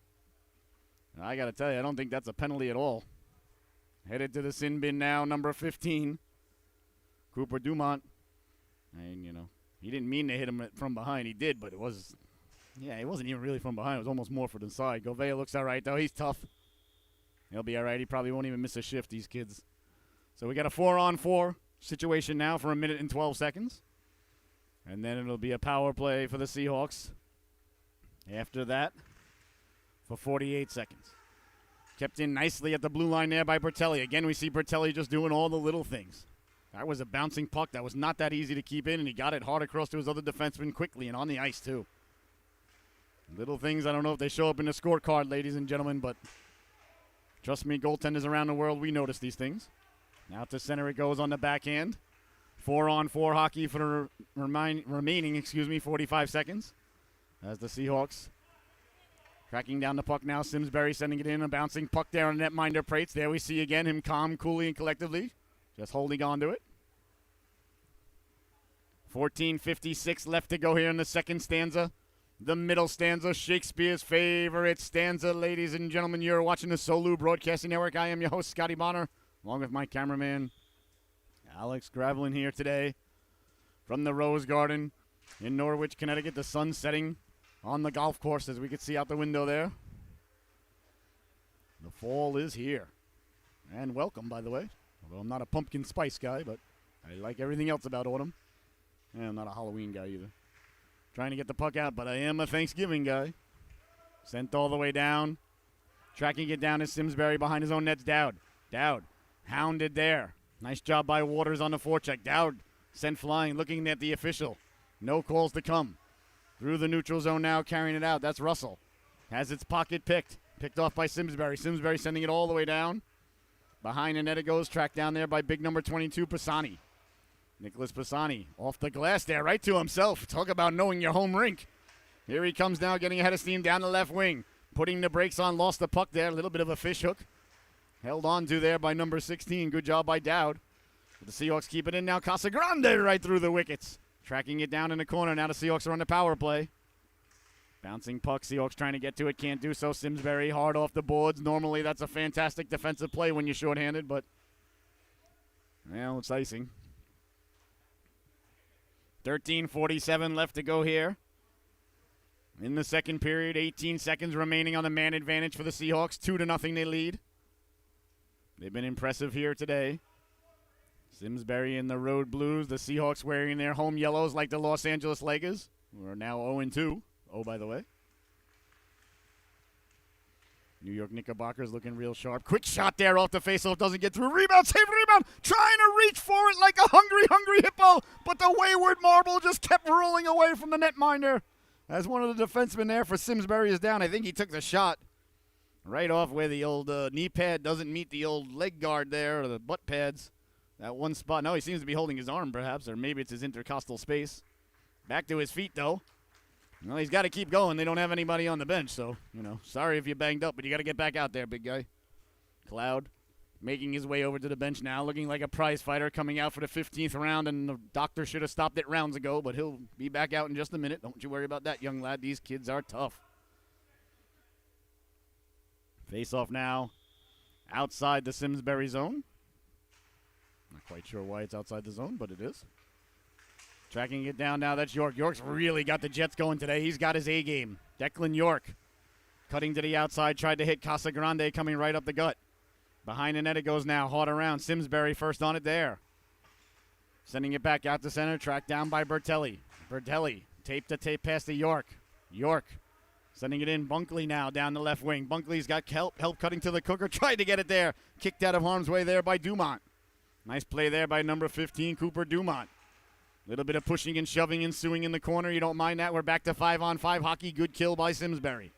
And I got to tell you, I don't think that's a penalty at all. Headed to the sin bin now, number 15. Cooper Dumont. And, he didn't mean to hit him from behind. He did, but it was... Yeah, it wasn't even really from behind. It was almost more for the side. Gouveia looks all right, though. He's tough. He'll be all right. He probably won't even miss a shift, these kids. So we got a 4-on-4 situation now for 1 minute and 12 seconds. And then it'll be a power play for the Seahawks. After that, for 48 seconds. Kept in nicely at the blue line there by Bertelli. Again, we see Bertelli just doing all the little things. That was a bouncing puck. That was not that easy to keep in, and he got it hard across to his other defenseman quickly and on the ice, too. Little things, I don't know if they show up in the scorecard, ladies and gentlemen, but trust me, goaltenders around the world, we notice these things. Now to center it goes on the backhand. 4-on-4 hockey for the remaining 45 seconds. As the Seahawks tracking down the puck now. Simsbury sending it in, a bouncing puck there on netminder Prates. There we see again him calm, coolly, and collectively just holding on to it. 14:56 left to go here in the second stanza. The middle stanza, Shakespeare's favorite stanza. Ladies and gentlemen, you're watching the Solu Broadcasting Network. I am your host, Scotty Bonner, along with my cameraman, Alex Gravelin, here today from the Rose Garden in Norwich, Connecticut. The sun setting on the golf course, as we can see out the window there. The fall is here. And welcome, by the way. Although I'm not a pumpkin spice guy, but I like everything else about autumn. And I'm not a Halloween guy either. Trying to get the puck out, but I am a Thanksgiving guy. Sent all the way down. Tracking it down is Simsbury behind his own nets. Dowd. Hounded there. Nice job by Waters on the forecheck. Dowd sent flying, looking at the official. No calls to come. Through the neutral zone now, carrying it out. That's Russell. Has its pocket picked. Picked off by Simsbury. Simsbury sending it all the way down. Behind the net it goes. Tracked down there by big number 22, Pisani. Nicholas Pisani off the glass there, right to himself. Talk about knowing your home rink. Here he comes now, getting ahead of steam down the left wing. Putting the brakes on, lost the puck there. A little bit of a fish hook. Held on to there by number 16. Good job by Dowd. The Seahawks keep it in now. Casagrande right through the wickets. Tracking it down in the corner. Now the Seahawks are on the power play. Bouncing puck. Seahawks trying to get to it. Can't do so. Simsbury hard off the boards. Normally that's a fantastic defensive play when you're shorthanded, but, well, it's icing. 13:47 left to go here in the second period. 18 seconds remaining on the man advantage for the Seahawks. 2-0 they lead. They've been impressive here today. Simsbury in the road blues. The Seahawks wearing their home yellows like the Los Angeles Lakers, who are now 0-2. Oh, by the way. New York Knickerbockers looking real sharp. Quick shot there off the faceoff. Doesn't get through. Rebound, save rebound. Trying to reach for it like a hungry hippo. But the wayward marble just kept rolling away from the netminder. As one of the defensemen there for Simsbury is down. I think he took the shot right off where the old knee pad doesn't meet the old leg guard there, or the butt pads. That one spot. No, he seems to be holding his arm perhaps, or maybe it's his intercostal space. Back to his feet though. Well, he's got to keep going. They don't have anybody on the bench, so, sorry if you banged up, but you got to get back out there, big guy. Cloud making his way over to the bench now, looking like a prize fighter coming out for the 15th round, and the doctor should have stopped it rounds ago, but he'll be back out in just a minute. Don't you worry about that, young lad. These kids are tough. Face off now outside the Simsbury zone. Not quite sure why it's outside the zone, but it is. Tracking it down now, that's York. York's really got the Jets going today. He's got his A-game. Declan York cutting to the outside, tried to hit Casagrande coming right up the gut. Behind the net it goes now, hard around. Simsbury first on it there. Sending it back out to center, tracked down by Bertelli. Bertelli, tape to tape past to York. York sending it in. Bunkley now down the left wing. Bunkley's got help cutting to the cooker, tried to get it there. Kicked out of harm's way there by Dumont. Nice play there by number 15, Cooper Dumont. Little bit of pushing and shoving ensuing in the corner. You don't mind that. We're back to 5-on-5 hockey. Good kill by Simsbury.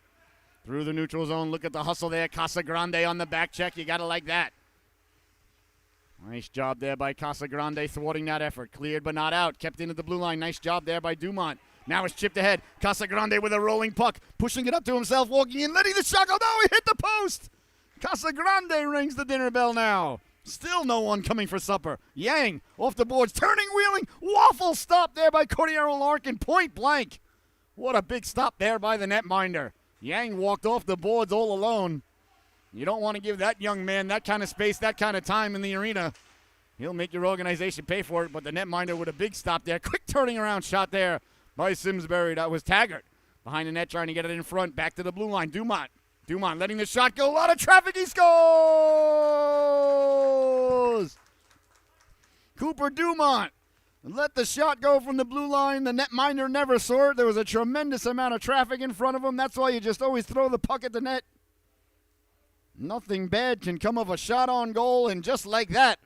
Through the neutral zone. Look at the hustle there. Casagrande on the back check. You got to like that. Nice job there by Casagrande thwarting that effort. Cleared but not out. Kept into the blue line. Nice job there by Dumont. Now it's chipped ahead. Casagrande with a rolling puck. Pushing it up to himself. Walking in. Letting the shot go. No, he hit the post. Casagrande rings the dinner bell now. Still no one coming for supper. Yang off the boards, turning, wheeling, waffle stop there by Cordero Larkin, point blank. What a big stop there by the netminder. Yang walked off the boards all alone. You don't want to give that young man that kind of space, that kind of time in the arena. He'll make your organization pay for it, but the netminder with a big stop there. Quick turning around shot there by Simsbury. That was Taggart. Behind the net trying to get it in front. Back to the blue line. Dumont letting the shot go. A lot of traffic. He scores! Cooper Dumont let the shot go from the blue line. The netminder never saw it. There was a tremendous amount of traffic in front of him. That's why you just always throw the puck at the net. Nothing bad can come of a shot on goal, and just like that,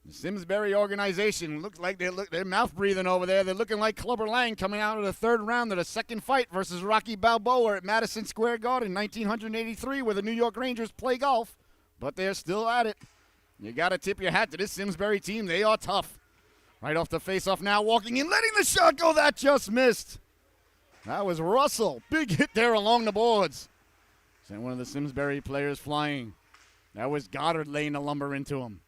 the Simsbury organization looks like they're mouth breathing over there. They're looking like Clubber Lang coming out of the third round of the second fight versus Rocky Balboa at Madison Square Garden in 1983, where the New York Rangers play golf, but they're still at it. You got to tip your hat to this Simsbury team. They are tough. Right off the faceoff now, walking in, letting the shot go. That just missed. That was Russell. Big hit there along the boards. Sent one of the Simsbury players flying. That was Goddard laying the lumber into him.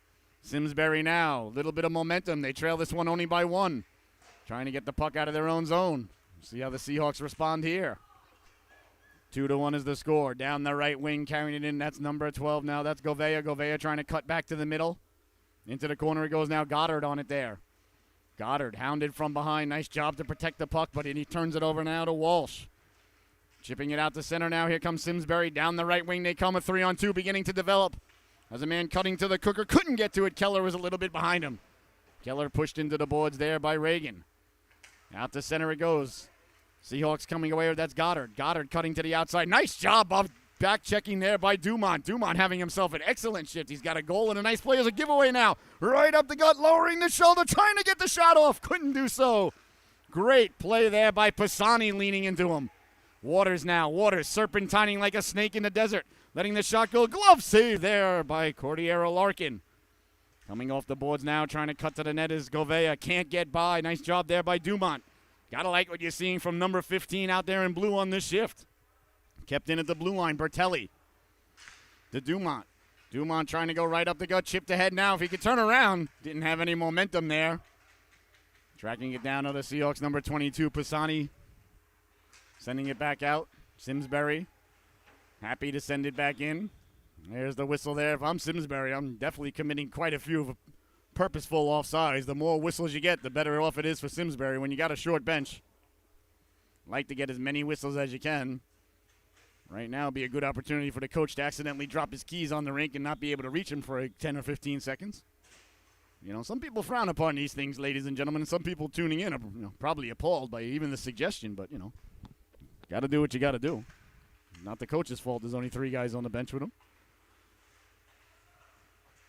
Simsbury now, a little bit of momentum. They trail this one only by one. Trying to get the puck out of their own zone. See how the Seahawks respond here. 2-1 is the score. Down the right wing, carrying it in. That's number 12 now. That's Govea. Govea trying to cut back to the middle. Into the corner it goes now. Goddard on it there. Goddard hounded from behind. Nice job to protect the puck, but he turns it over now to Walsh. Chipping it out to center now. Here comes Simsbury. Down the right wing they come. A 3-on-2 beginning to develop. As a man cutting to the cooker. Couldn't get to it. Keller was a little bit behind him. Keller pushed into the boards there by Reagan. Out to center it goes. Seahawks coming away. That's Goddard. Goddard cutting to the outside. Nice job of back checking there by Dumont. Dumont having himself an excellent shift. He's got a goal and a nice play as a giveaway now. Right up the gut, lowering the shoulder, trying to get the shot off. Couldn't do so. Great play there by Pisani leaning into him. Waters now. Waters serpentining like a snake in the desert. Letting the shot go. Glove save there by Cordero Larkin. Coming off the boards now, trying to cut to the net is Govea. Can't get by. Nice job there by Dumont. Gotta like what you're seeing from number 15 out there in blue on this shift. Kept in at the blue line, Bertelli. To Dumont. Dumont trying to go right up the gut, chipped ahead now. If he could turn around, didn't have any momentum there. Tracking it down to the Seahawks, number 22, Pisani. Sending it back out. Simsbury. Happy to send it back in. There's the whistle there. If I'm Simsbury, I'm definitely committing quite a few of purposeful offsides. The more whistles you get, the better off it is for Simsbury when you got a short bench. Like to get as many whistles as you can. Right now would be a good opportunity for the coach to accidentally drop his keys on the rink and not be able to reach him for 10 or 15 seconds. You know, some people frown upon these things, ladies and gentlemen, and some people tuning in are probably appalled by even the suggestion, but, got to do what you got to do. Not the coach's fault. There's only 3 guys on the bench with him.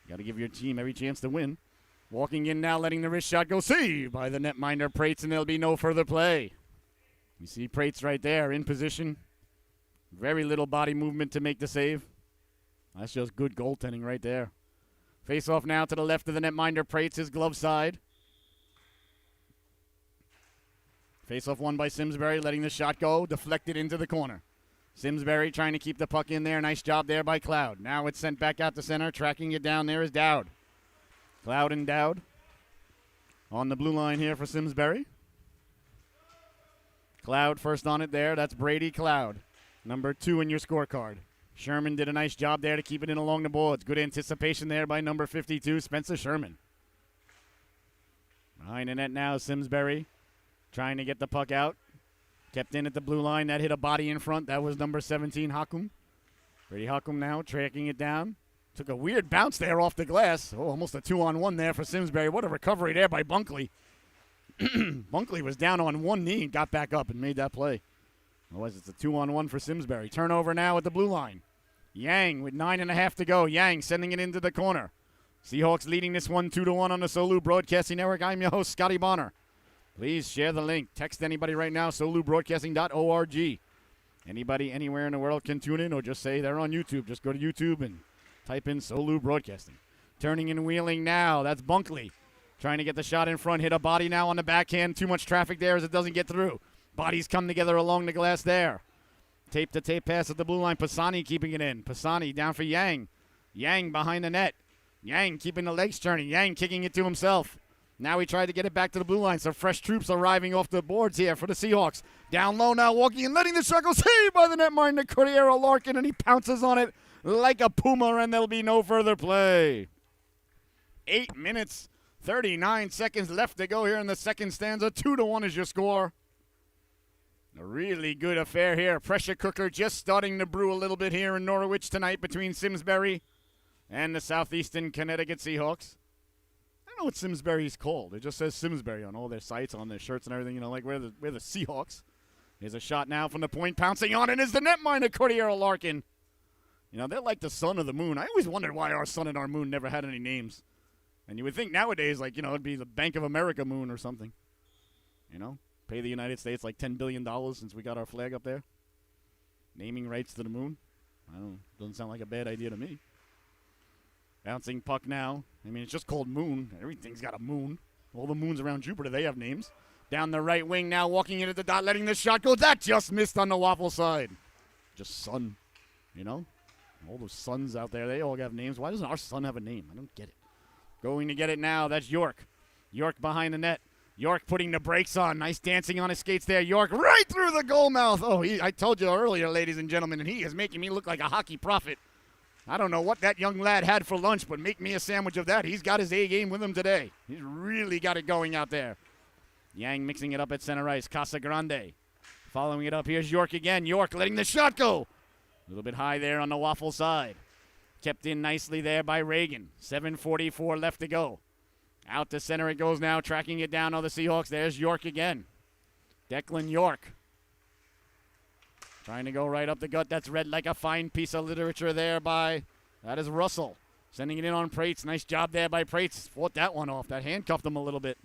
Got to give your team every chance to win. Walking in now, letting the wrist shot go. Saved by the netminder, Prates, and there'll be no further play. You see Prates right there in position. Very little body movement to make the save. That's just good goaltending right there. Face off now to the left of the netminder, Prates, his glove side. Face off won by Simsbury, letting the shot go. Deflected into the corner. Simsbury trying to keep the puck in there. Nice job there by Cloud. Now it's sent back out to center. Tracking it down there is Dowd. Cloud and Dowd on the blue line here for Simsbury. Cloud first on it there. That's Brady Cloud, number 2 in your scorecard. Sherman did a nice job there to keep it in along the boards. Good anticipation there by number 52, Spencer Sherman. Behind the net now, Simsbury trying to get the puck out. Kept in at the blue line. That hit a body in front. That was number 17, Hakum. Brady Hakum now tracking it down. Took a weird bounce there off the glass. Oh, almost a 2-on-1 there for Simsbury. What a recovery there by Bunkley. Bunkley was down on one knee and got back up and made that play. Otherwise, it's a 2-on-1 for Simsbury. Turnover now at the blue line. Yang with 9.5 to go. Yang sending it into the corner. Seahawks leading this one 2-1 on the Solu Broadcasting Network. I'm your host, Scotty Bonner. Please share the link. Text anybody right now, solubroadcasting.org. Anybody anywhere in the world can tune in or just say they're on YouTube. Just go to YouTube and type in Solu Broadcasting. Turning and wheeling now. That's Bunkley. Trying to get the shot in front. Hit a body now on the backhand. Too much traffic there as it doesn't get through. Bodies come together along the glass there. Tape-to-tape pass at the blue line. Pisani keeping it in. Pisani down for Yang. Yang behind the net. Yang keeping the legs turning. Yang kicking it to himself. Now he tried to get it back to the blue line. Some fresh troops arriving off the boards here for the Seahawks. Down low now, walking and letting the shot go. Saved by the netminder, Cordero Larkin, and he pounces on it like a puma, and there'll be no further play. 8 minutes, 39 seconds left to go here in the second stanza. 2-1 is your score. A really good affair here. Pressure cooker just starting to brew a little bit here in Norwich tonight between Simsbury and the Southeastern Connecticut Seahawks. I don't know what Simsbury's called. It just says Simsbury on all their sites, on their shirts and everything. Like we're the Seahawks. Here's a shot now from the point. Pouncing on it is the netminder, Cordero Larkin. They're like the sun or the moon. I always wondered why our sun and our moon never had any names. And you would think nowadays, it'd be the Bank of America moon or something. Pay the United States like $10 billion since we got our flag up there. Naming rights to the moon. Doesn't sound like a bad idea to me. Bouncing puck now. It's just called moon. Everything's got a moon. All the moons around Jupiter, they have names. Down the right wing now, walking into the dot, letting the shot go. That just missed on the waffle side. Just sun, All those suns out there, they all have names. Why doesn't our sun have a name? I don't get it. Going to get it now. That's York. York behind the net. York putting the brakes on. Nice dancing on his skates there. York right through the goal mouth. Oh, I told you earlier, ladies and gentlemen, and he is making me look like a hockey prophet. I don't know what that young lad had for lunch, but make me a sandwich of that. He's got his A game with him today. He's really got it going out there. Yang mixing it up at center ice. Casagrande following it up. Here's York again. York letting the shot go. A little bit high there on the waffle side. Kept in nicely there by Reagan. 7:44 left to go. Out to center it goes now, tracking it down on the Seahawks. There's York again. Declan York. Trying to go right up the gut. That's read like a fine piece of literature there by, that is Russell. Sending it in on Prates. Nice job there by Prates. Fought that one off. That handcuffed him a little bit.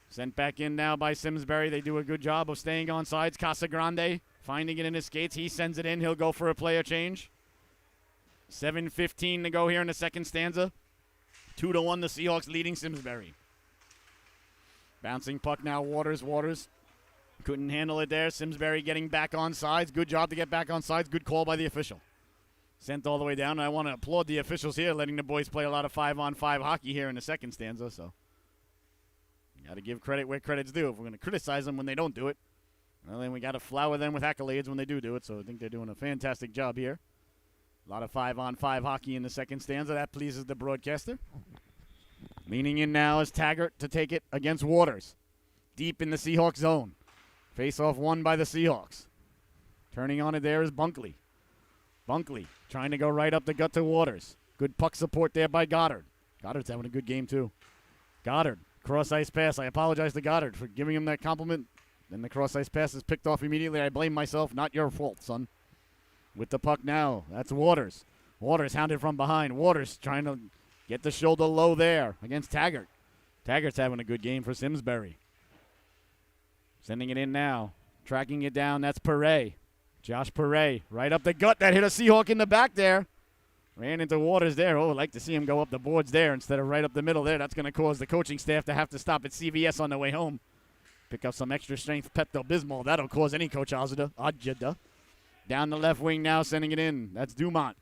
Sent back in now by Simsbury. They do a good job of staying on sides. Casagrande finding it in his skates. He sends it in. He'll go for a player change. 7:15 to go here in the second stanza. 2-1 the Seahawks leading Simsbury. Bouncing puck now, Waters. Couldn't handle it there. Simsbury getting back on sides. Good job to get back on sides. Good call by the official. Sent all the way down. I want to applaud the officials here, letting the boys play a lot of 5-on-5 hockey here in the second stanza. So, got to give credit where credit's due. If we're going to criticize them when they don't do it, well, then we got to flower them with accolades when they do it. So I think they're doing a fantastic job here. A lot of 5-on-5 hockey in the second stanza. That pleases the broadcaster. Leaning in now is Taggart to take it against Waters. Deep in the Seahawks zone. Face-off won by the Seahawks. Turning on it there is Bunkley. Bunkley trying to go right up the gut to Waters. Good puck support there by Goddard. Goddard's having a good game too. Goddard, cross-ice pass. I apologize to Goddard for giving him that compliment. Then the cross-ice pass is picked off immediately. I blame myself. Not your fault, son. With the puck now, that's Waters. Waters hounded from behind. Waters trying to get the shoulder low there against Taggart. Taggart's having a good game for Simsbury. Sending it in now. Tracking it down, that's Perret. Josh Perret, right up the gut. That hit a Seahawk in the back there. Ran into Waters there. Oh, I'd like to see him go up the boards there instead of right up the middle there. That's going to cause the coaching staff to have to stop at CVS on the way home. Pick up some extra strength Pepto-Bismol. That'll cause any coach agita. Down the left wing now, sending it in. That's Dumont.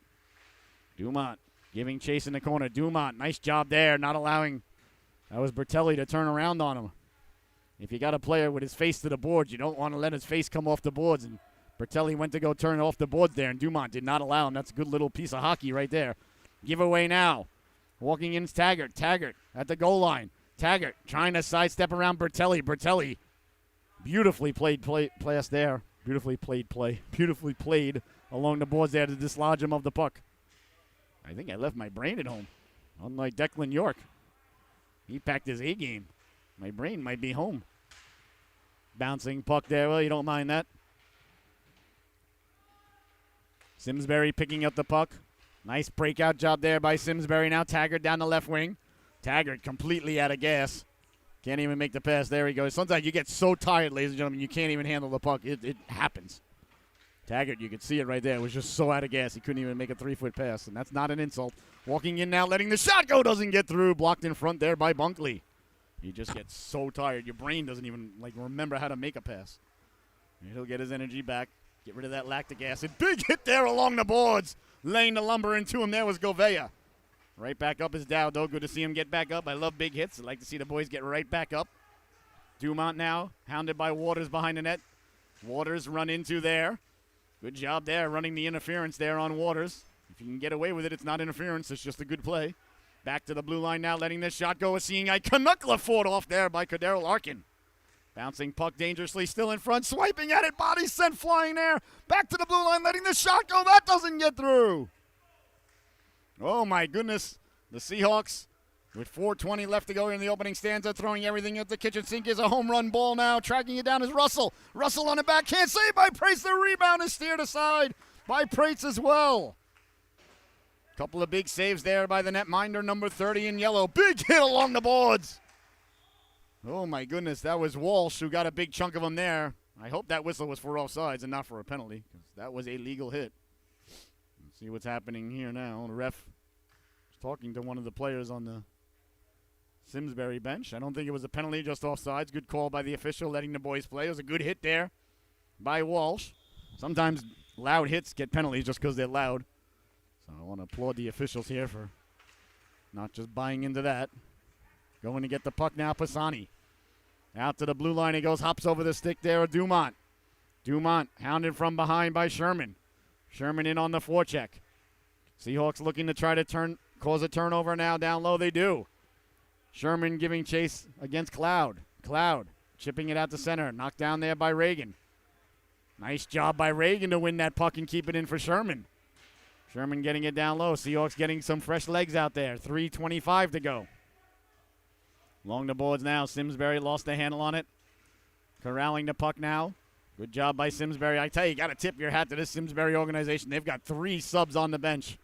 Dumont giving chase in the corner. Dumont, nice job there, not allowing, that was Bertelli, to turn around on him. If you got a player with his face to the boards, you don't want to let his face come off the boards. And Bertelli went to go turn off the boards there, and Dumont did not allow him. That's a good little piece of hockey right there. Giveaway now. Walking in is Taggart. Taggart at the goal line. Taggart trying to sidestep around Bertelli. Bertelli, beautifully played pass there. Beautifully played along the boards there to dislodge him of the puck. I think I left my brain at home. Unlike Declan York. He packed his A game. My brain might be home. Bouncing puck there. Well, you don't mind that. Simsbury picking up the puck. Nice breakout job there by Simsbury. Now Taggart down the left wing. Taggart completely out of gas. Can't even make the pass. There he goes. Sometimes you get so tired, ladies and gentlemen, you can't even handle the puck. It happens. Taggart, you could see it right there. It was just so out of gas. He couldn't even make a 3-foot pass, and that's not an insult. Walking in now, letting the shot go. Doesn't get through. Blocked in front there by Bunkley. You just get so tired. Your brain doesn't even remember how to make a pass. And he'll get his energy back. Get rid of that lactic acid. Big hit there along the boards. Laying the lumber into him there was Govea. Right back up is Dowd, though. Good to see him get back up. I love big hits. I like to see the boys get right back up. Dumont now, hounded by Waters behind the net. Waters run into there. Good job there, running the interference there on Waters. If you can get away with it, it's not interference. It's just a good play. Back to the blue line now, letting this shot go. Seeing Canuckla fought off there by Kadero Larkin. Bouncing puck dangerously, still in front, swiping at it. Body sent flying there. Back to the blue line, letting the shot go. That doesn't get through. Oh, my goodness. The Seahawks, with 4:20 left to go in the opening stanza, throwing everything at the kitchen sink, is a home run ball now. Tracking it down is Russell. Russell on the backhand, saved by Prates. The rebound is steered aside by Prates as well. Couple of big saves there by the netminder, number 30 in yellow. Big hit along the boards. Oh, my goodness. That was Walsh who got a big chunk of them there. I hope that whistle was for offsides and not for a penalty, because that was a legal hit. Let's see what's happening here now. The ref was talking to one of the players on the Simsbury bench. I don't think it was a penalty, just offsides. Good call by the official, letting the boys play. It was a good hit there by Walsh. Sometimes loud hits get penalties just because they're loud. So I want to applaud the officials here for not just buying into that. Going to get the puck now, Pisani. Out to the blue line he goes, hops over the stick there of Dumont. Dumont hounded from behind by Sherman. Sherman in on the forecheck. Seahawks looking to try to cause a turnover now down low. They do. Sherman giving chase against Cloud. Cloud chipping it out to center. Knocked down there by Reagan. Nice job by Reagan to win that puck and keep it in for Sherman. Sherman getting it down low. Seahawks getting some fresh legs out there. 3:25 to go. Along the boards now. Simsbury lost the handle on it. Corralling the puck now. Good job by Simsbury. I tell you, you got to tip your hat to this Simsbury organization. They've got 3 subs on the bench.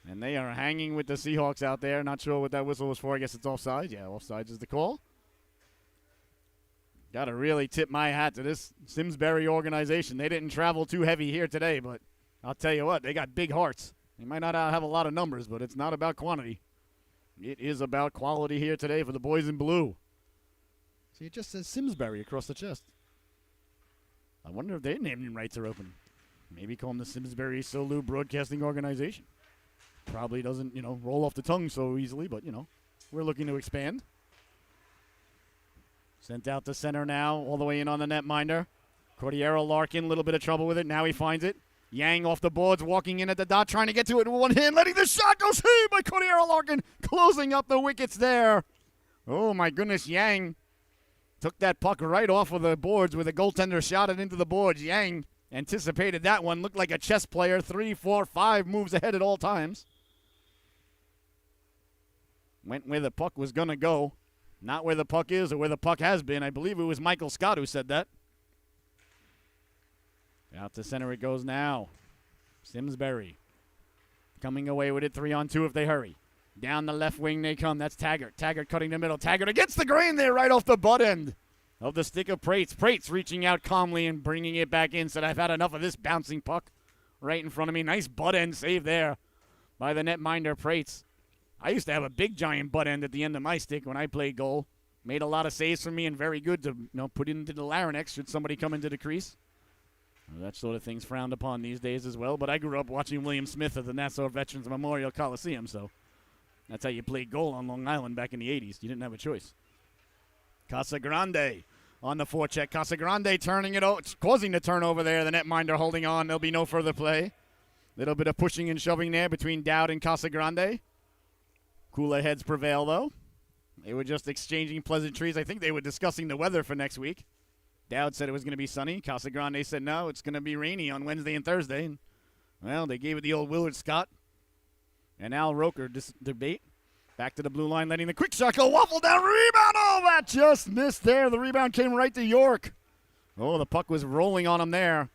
And they are hanging with the Seahawks out there. Not sure what that whistle was for. I guess it's offside. Yeah, offsides is the call. Got to really tip my hat to this Simsbury organization. They didn't travel too heavy here today, but I'll tell you what, they got big hearts. They might not have a lot of numbers, but it's not about quantity. It is about quality here today for the boys in blue. See, it just says Simsbury across the chest. I wonder if their naming rights are open. Maybe call them the Simsbury Solu Broadcasting Organization. Probably doesn't, roll off the tongue so easily, but, we're looking to expand. Sent out to center now, all the way in on the netminder. Cordero Larkin, a little bit of trouble with it. Now he finds it. Yang off the boards, walking in at the dot, trying to get to it with one hand, letting the shot go saved by Cordero Larkin, closing up the wickets there. Oh, my goodness, Yang took that puck right off of the boards with a goaltender shot it into the boards. Yang anticipated that one, looked like a chess player, 3, 4, 5 moves ahead at all times. Went where the puck was going to go. Not where the puck is or where the puck has been. I believe it was Michael Scott who said that. Out to center it goes now. Simsbury coming away with it 3-on-2 if they hurry. Down the left wing they come. That's Taggart. Taggart cutting the middle. Taggart against the grain there right off the butt end of the stick of Prates. Prates reaching out calmly and bringing it back in. Said, I've had enough of this bouncing puck right in front of me. Nice butt end save there by the netminder Prates. I used to have a big giant butt end at the end of my stick when I played goal. Made a lot of saves for me and very good to put into the larynx should somebody come into the crease. Well, that sort of thing's frowned upon these days as well, but I grew up watching William Smith at the Nassau Veterans Memorial Coliseum, so that's how you played goal on Long Island back in the 80s. You didn't have a choice. Casagrande on the forecheck. Casagrande turning it over, causing the turnover there. The netminder holding on. There'll be no further play. Little bit of pushing and shoving there between Dowd and Casagrande. Cooler heads prevail, though. They were just exchanging pleasantries. I think they were discussing the weather for next week. Dowd said it was going to be sunny. Casagrande said, no, it's going to be rainy on Wednesday and Thursday. And, well, they gave it the old Willard Scott and Al Roker debate. Back to the blue line, letting the quick shot go. Waffle down, rebound. Oh, that just missed there. The rebound came right to York. Oh, the puck was rolling on him there.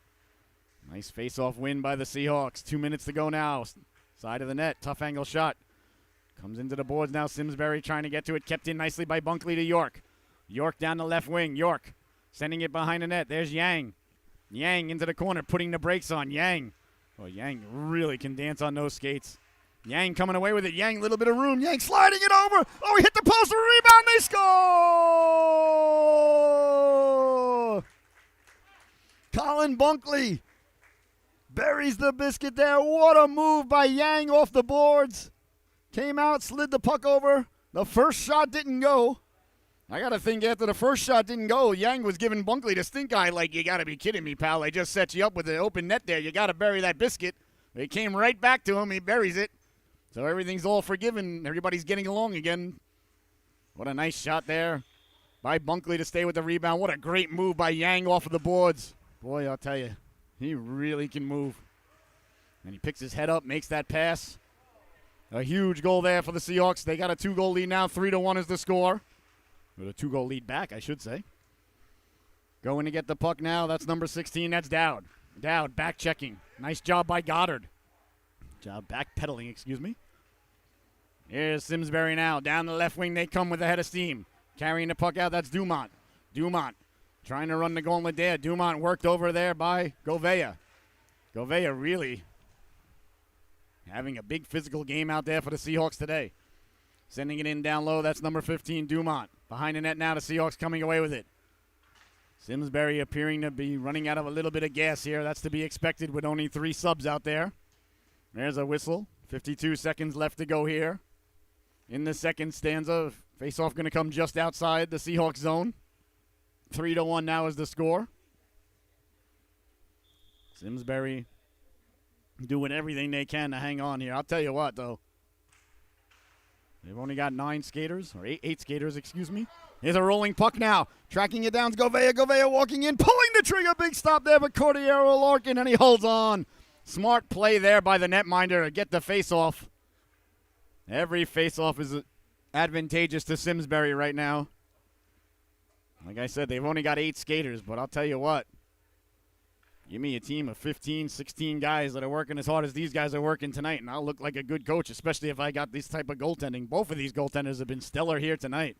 Nice face-off win by the Seahawks. 2 minutes to go now. Side of the net, tough angle shot. Comes into the boards now. Simsbury trying to get to it. Kept in nicely by Bunkley to York. York down the left wing. York sending it behind the net. There's Yang. Yang into the corner, putting the brakes on. Yang. Oh, Yang really can dance on those skates. Yang coming away with it. Yang, little bit of room. Yang sliding it over. Oh, he hit the post. Rebound. They score! Colin Bunkley buries the biscuit there. What a move by Yang off the boards. Came out, slid the puck over. The first shot didn't go. I got to think after the first shot didn't go, Yang was giving Bunkley the stink eye like, you got to be kidding me, pal. I just set you up with the open net there. You got to bury that biscuit. It came right back to him. He buries it. So everything's all forgiven. Everybody's getting along again. What a nice shot there by Bunkley to stay with the rebound. What a great move by Yang off of the boards. Boy, I'll tell you, he really can move. And he picks his head up, makes that pass. A huge goal there for the Seahawks. They got a 2-goal lead now. 3-1 is the score. With a 2-goal lead back, I should say. Going to get the puck now. That's number 16. That's Dowd. Dowd back checking. Nice job by Goddard. Backpedaling, excuse me. Here's Simsbury now. Down the left wing they come with a head of steam. Carrying the puck out, that's Dumont. Dumont trying to run the gauntlet there. Dumont worked over there by Gouveia. Gouveia really having a big physical game out there for the Seahawks today. Sending it in down low, that's number 15, Dumont. Behind the net now, the Seahawks coming away with it. Simsbury appearing to be running out of a little bit of gas here. That's to be expected with only 3 subs out there. There's a whistle. 52 seconds left to go here. In the second stanza, face-off going to come just outside the Seahawks zone. 3-1 now is the score. Simsbury doing everything they can to hang on here. I'll tell you what, though. They've only got 9 skaters, or 8 skaters, excuse me. Here's a rolling puck now. Tracking it down. Govea walking in, pulling the trigger. Big stop there for Cordero Larkin, and he holds on. Smart play there by the netminder to get the face-off. Every face-off is advantageous to Simsbury right now. Like I said, they've only got 8 skaters, but I'll tell you what. Give me a team of 15, 16 guys that are working as hard as these guys are working tonight, and I'll look like a good coach, especially if I got this type of goaltending. Both of these goaltenders have been stellar here tonight.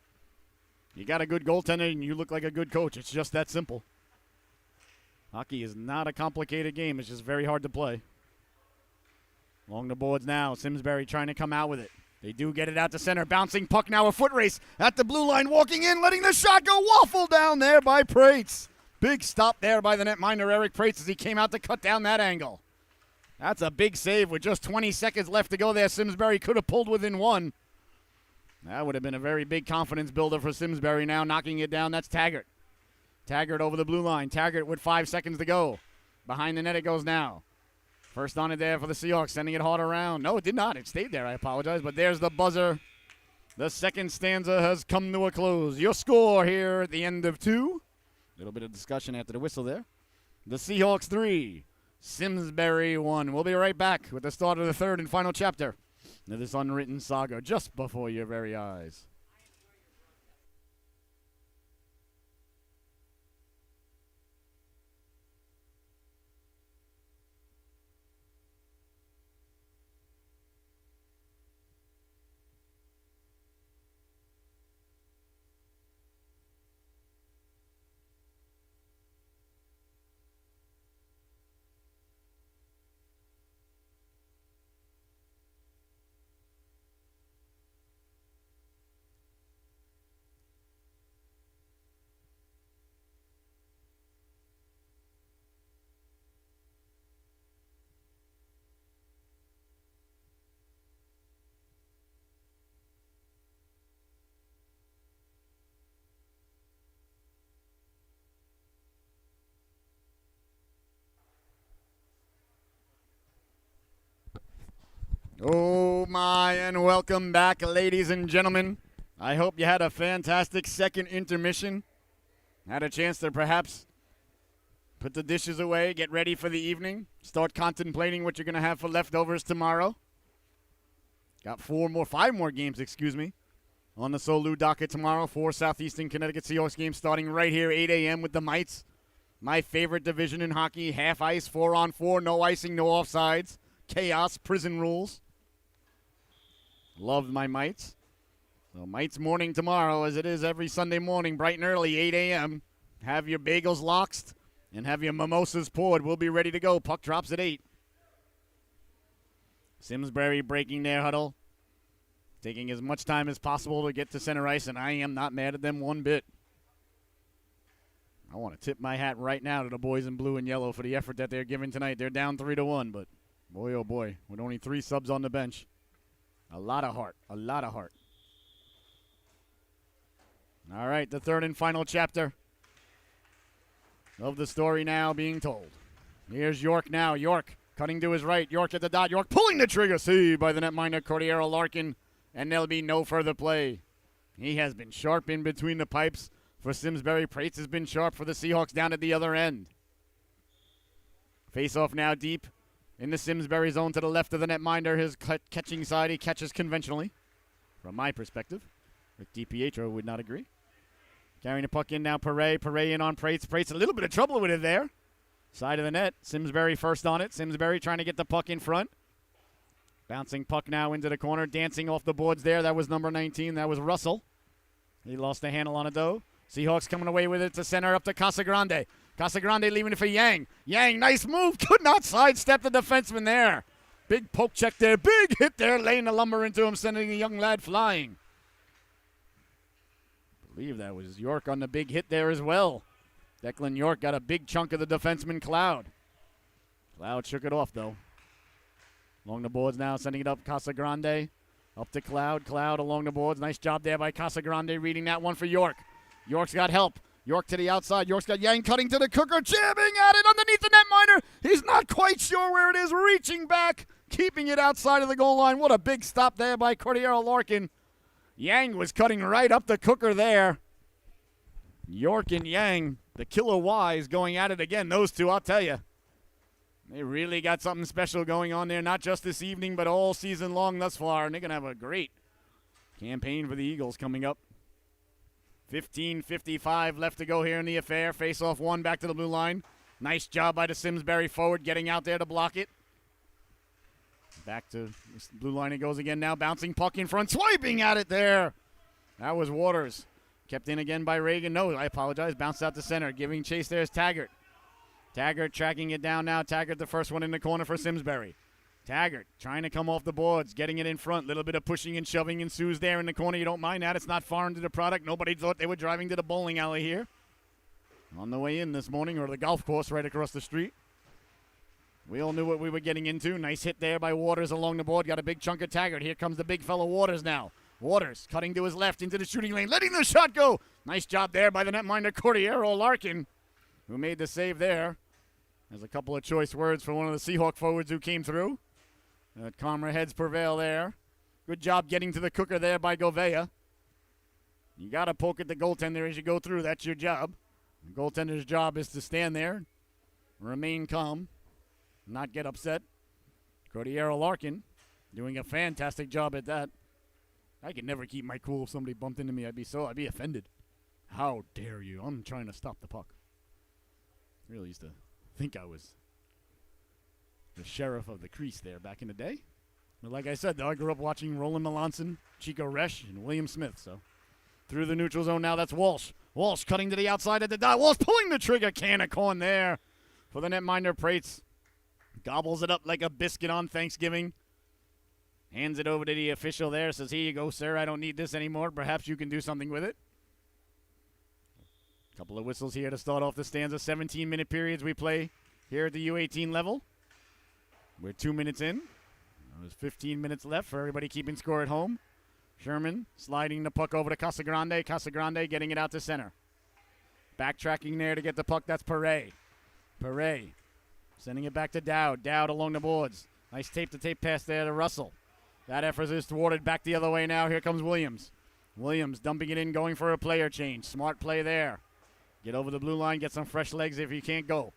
You got a good goaltender, and you look like a good coach. It's just that simple. Hockey is not a complicated game. It's just very hard to play. Along the boards now, Simsbury trying to come out with it. They do get it out to center. Bouncing puck now, a foot race at the blue line, walking in, letting the shot go. Waffle down there by Prates. Big stop there by the netminder, Eric Prates, as he came out to cut down that angle. That's a big save with just 20 seconds left to go there. Simsbury could have pulled within 1. That would have been a very big confidence builder for Simsbury now, knocking it down. That's Taggart. Taggart over the blue line. Taggart with 5 seconds to go. Behind the net it goes now. First on it there for the Seahawks, sending it hard around. No, it did not. It stayed there. I apologize. But there's the buzzer. The second stanza has come to a close. Your score here at the end of 2. A little bit of discussion after the whistle there. The Seahawks 3, Simsbury 1. We'll be right back with the start of the third and final chapter of this unwritten saga just before your very eyes. Oh my, and welcome back, ladies and gentlemen. I hope you had a fantastic second intermission. Had a chance to perhaps put the dishes away, get ready for the evening, start contemplating what you're going to have for leftovers tomorrow. Got 5 more games, on the Solu docket tomorrow. 4 Southeastern Connecticut Seahawks games starting right here, 8 a.m. with the Mites. My favorite division in hockey, half ice, 4-on-4, no icing, no offsides. Chaos, prison rules. Love my Mites. So Mites morning tomorrow, as it is every Sunday morning, bright and early, 8 a.m. Have your bagels loxed and have your mimosas poured. We'll be ready to go. Puck drops at 8. Simsbury breaking their huddle. Taking as much time as possible to get to center ice, and I am not mad at them one bit. I want to tip my hat right now to the boys in blue and yellow for the effort that they're giving tonight. They're down 3-1, but boy, oh boy, with only 3 subs on the bench. A lot of heart. A lot of heart. All right, the third and final chapter of the story now being told. Here's York now. York cutting to his right. York at the dot. York pulling the trigger. Saved by the netminder, Cordero Larkin. And there'll be no further play. He has been sharp in between the pipes for Simsbury. Prates has been sharp for the Seahawks down at the other end. Face off now deep in the Simsbury zone to the left of the netminder. His catching side, he catches conventionally, from my perspective. Rick DiPietro would not agree. Carrying the puck in now, Perret. Perret in on Prates. Prates a little bit of trouble with it there. Side of the net. Simsbury first on it. Simsbury trying to get the puck in front. Bouncing puck now into the corner. Dancing off the boards there. That was number 19. That was Russell. He lost the handle on it, though. Seahawks coming away with it to center up to Casagrande. Casagrande leaving it for Yang. Yang, nice move. Could not sidestep the defenseman there. Big poke check there. Big hit there. Laying the lumber into him, sending the young lad flying. I believe that was York on the big hit there as well. Declan York got a big chunk of the defenseman, Cloud. Cloud shook it off, though. Along the boards now, sending it up Casagrande. Up to Cloud. Cloud along the boards. Nice job there by Casagrande reading that one for York. York's got help. York to the outside. York's got Yang cutting to the cooker, jamming at it underneath the netminder. He's not quite sure where it is, reaching back, keeping it outside of the goal line. What a big stop there by Cordero Larkin. Yang was cutting right up the cooker there. York and Yang, the killer Ys, going at it again. Those two, I'll tell you. They really got something special going on there, not just this evening, but all season long thus far. And they're going to have a great campaign for the Eagles coming up. 15:55 left to go here in the affair. Face-off one back to the blue line. Nice job by the Simsbury forward getting out there to block it. Back to the blue line it goes again now. Bouncing puck in front. Swiping at it there. That was Waters. Kept in again by Reagan. No, I apologize. Bounced out to center. Giving chase there is Taggart. Taggart tracking it down now. Taggart the first one in the corner for Simsbury. Taggart trying to come off the boards, getting it in front. Little bit of pushing and shoving ensues there in the corner. You don't mind that. It's not foreign to the product. Nobody thought they were driving to the bowling alley here. On the way in this morning, or the golf course right across the street. We all knew what we were getting into. Nice hit there by Waters along the board. Got a big chunk of Taggart. Here comes the big fellow Waters now. Waters cutting to his left into the shooting lane, letting the shot go. Nice job there by the netminder Cordero Larkin, who made the save there. There's a couple of choice words for one of the Seahawk forwards who came through. Calmer heads prevail there. Good job getting to the cooker there by Govea. You got to poke at the goaltender as you go through. That's your job. The goaltender's job is to stand there, remain calm, not get upset. Cordero Larkin doing a fantastic job at that. I could never keep my cool if somebody bumped into me. I'd be offended. How dare you? I'm trying to stop the puck. Really used to think I was the sheriff of the crease there back in the day. But like I said, though, I grew up watching Roland Melanson, Chico Resch, and William Smith. So through the neutral zone now, that's Walsh. Walsh cutting to the outside at the dot. Walsh pulling the trigger. Can of corn there for the netminder Prates. Gobbles it up like a biscuit on Thanksgiving. Hands it over to the official there. Says, here you go, sir. I don't need this anymore. Perhaps you can do something with it. Couple of whistles here to start off the stanza. 17-minute periods we play here at the U18 level. We're 2 minutes in. There's 15 minutes left for everybody keeping score at home. Sherman sliding the puck over to Casagrande. Casagrande getting it out to center. Backtracking there to get the puck. That's Perret. Perret sending it back to Dowd. Dowd along the boards. Nice tape-to-tape pass there to Russell. That effort is thwarted back the other way now. Here comes Williams. Williams dumping it in, going for a player change. Smart play there. Get over the blue line, get some fresh legs if you can't go.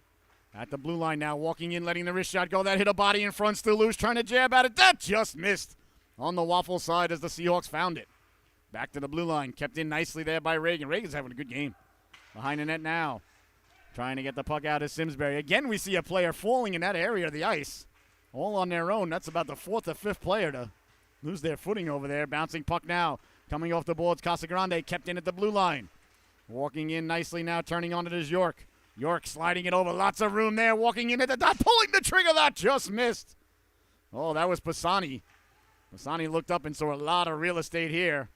At the blue line now, walking in, letting the wrist shot go. That hit a body in front, still loose, trying to jab at it. That just missed on the waffle side as the Seahawks found it. Back to the blue line, kept in nicely there by Reagan. Reagan's having a good game. Behind the net now, trying to get the puck out of Simsbury. Again, we see a player falling in that area of the ice. All on their own. That's about the fourth or fifth player to lose their footing over there. Bouncing puck now, coming off the boards. Casagrande kept in at the blue line. Walking in nicely now, turning on it is York. York sliding it over. Lots of room there. Walking in at the dot. Pulling the trigger. That just missed. Oh, that was Pisani. Pisani looked up and saw a lot of real estate here.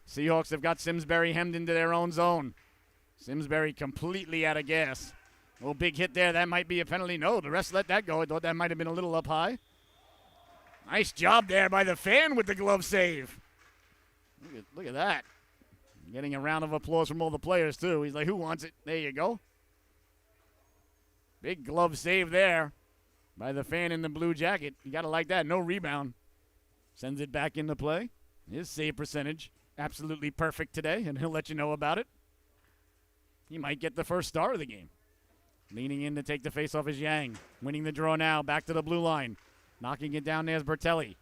Seahawks have got Simsbury hemmed into their own zone. Simsbury completely out of gas. Oh, big hit there. That might be a penalty. No, the rest let that go. I thought that might have been a little up high. Nice job there by the fan with the glove save. Look at that. Getting a round of applause from all the players, too. He's like, who wants it? There you go. Big glove save there by the fan in the blue jacket. You got to like that. No rebound. Sends it back into play. His save percentage, absolutely perfect today, and he'll let you know about it. He might get the first star of the game. Leaning in to take the face off is Yang. Winning the draw now. Back to the blue line. Knocking it down there's Bertelli.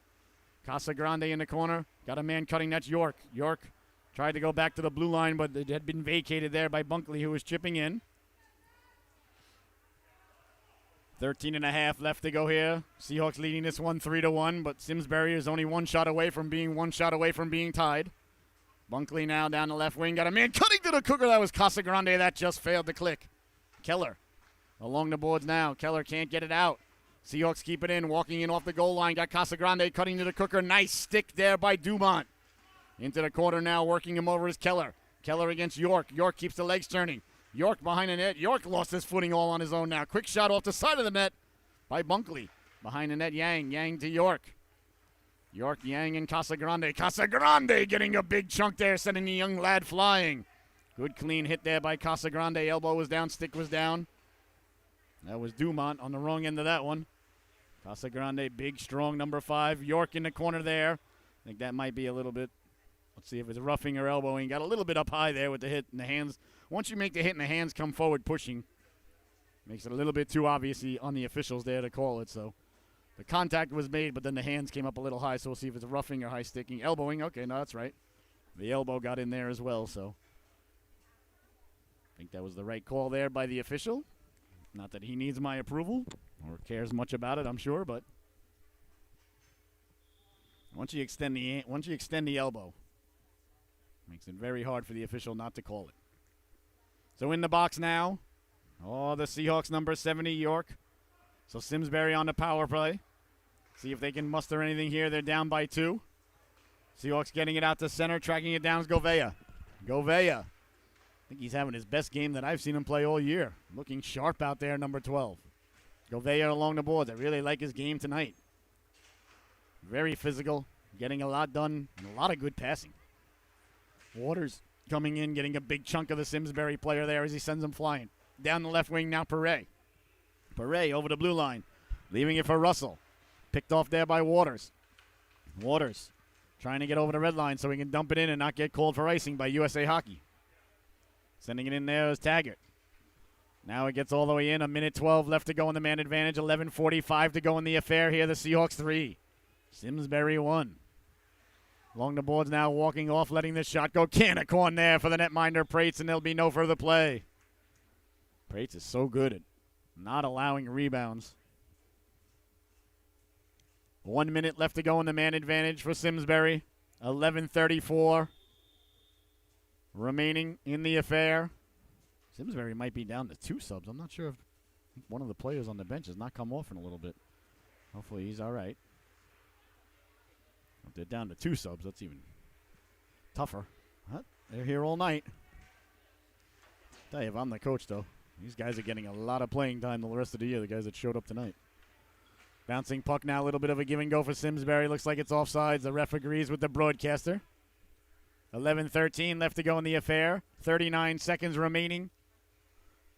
Casagrande in the corner. Got a man cutting. That's York. York tried to go back to the blue line, but it had been vacated there by Bunkley, who was chipping in. 13.5 left to go here. Seahawks leading this one 3-1, but Simsbury is only one shot away from being tied. Bunkley now down the left wing. Got a man cutting to the cooker. That was Casagrande. That just failed to click. Keller along the boards now. Keller can't get it out. Seahawks keep it in. Walking in off the goal line. Got Casagrande cutting to the cooker. Nice stick there by Dumont. Into the corner now. Working him over is Keller. Keller against York. York keeps the legs turning. York behind the net. York lost his footing all on his own now. Quick shot off the side of the net by Bunkley. Behind the net, Yang. Yang to York. York, Yang, and Casagrande. Casagrande getting a big chunk there, sending the young lad flying. Good clean hit there by Casagrande. Elbow was down, stick was down. That was Dumont on the wrong end of that one. Casagrande, big, strong number 5. York in the corner there. I think that might be a little bit. Let's see if it's roughing or elbowing. Got a little bit up high there with the hit in the hands. Once you make the hit and the hands come forward pushing, makes it a little bit too obvious on the officials there to call it. So the contact was made, but then the hands came up a little high. So we'll see if it's roughing or high sticking. Elbowing. Okay, no, that's right. The elbow got in there as well. So I think that was the right call there by the official. Not that he needs my approval or cares much about it, I'm sure, but once you extend the elbow, makes it very hard for the official not to call it. So in the box now, the Seahawks number 70, York. So Simsbury on the power play. See if they can muster anything here. They're down by 2. Seahawks getting it out to center, tracking it down is Govea. I think he's having his best game that I've seen him play all year. Looking sharp out there, number 12. Govea along the boards. I really like his game tonight. Very physical, getting a lot done, and a lot of good passing. Waters coming in, getting a big chunk of the Simsbury player there as he sends him flying. Down the left wing now, Perret. Perret over the blue line, leaving it for Russell. Picked off there by Waters. Waters trying to get over the red line so he can dump it in and not get called for icing by USA Hockey. Sending it in there is Taggart. Now it gets all the way in. 1:12 left to go in the man advantage. 11:45 to go in the affair here. The Seahawks 3. Simsbury 1. Along the boards now, walking off, letting the shot go. Canicorn there for the netminder, Prates, and there'll be no further play. Prates is so good at not allowing rebounds. 1 minute left to go in the man advantage for Simsbury. 11:34 remaining in the affair. Simsbury might be down to 2 subs. I'm not sure if one of the players on the bench has not come off in a little bit. Hopefully he's all right. If they're down to 2 subs, that's even tougher. They're here all night. Tell you, if I'm the coach, though, these guys are getting a lot of playing time the rest of the year, the guys that showed up tonight. Bouncing puck now, a little bit of a give and go for Simsbury. Looks like it's offsides. The ref agrees with the broadcaster. 11:13 left to go in the affair. 39 seconds remaining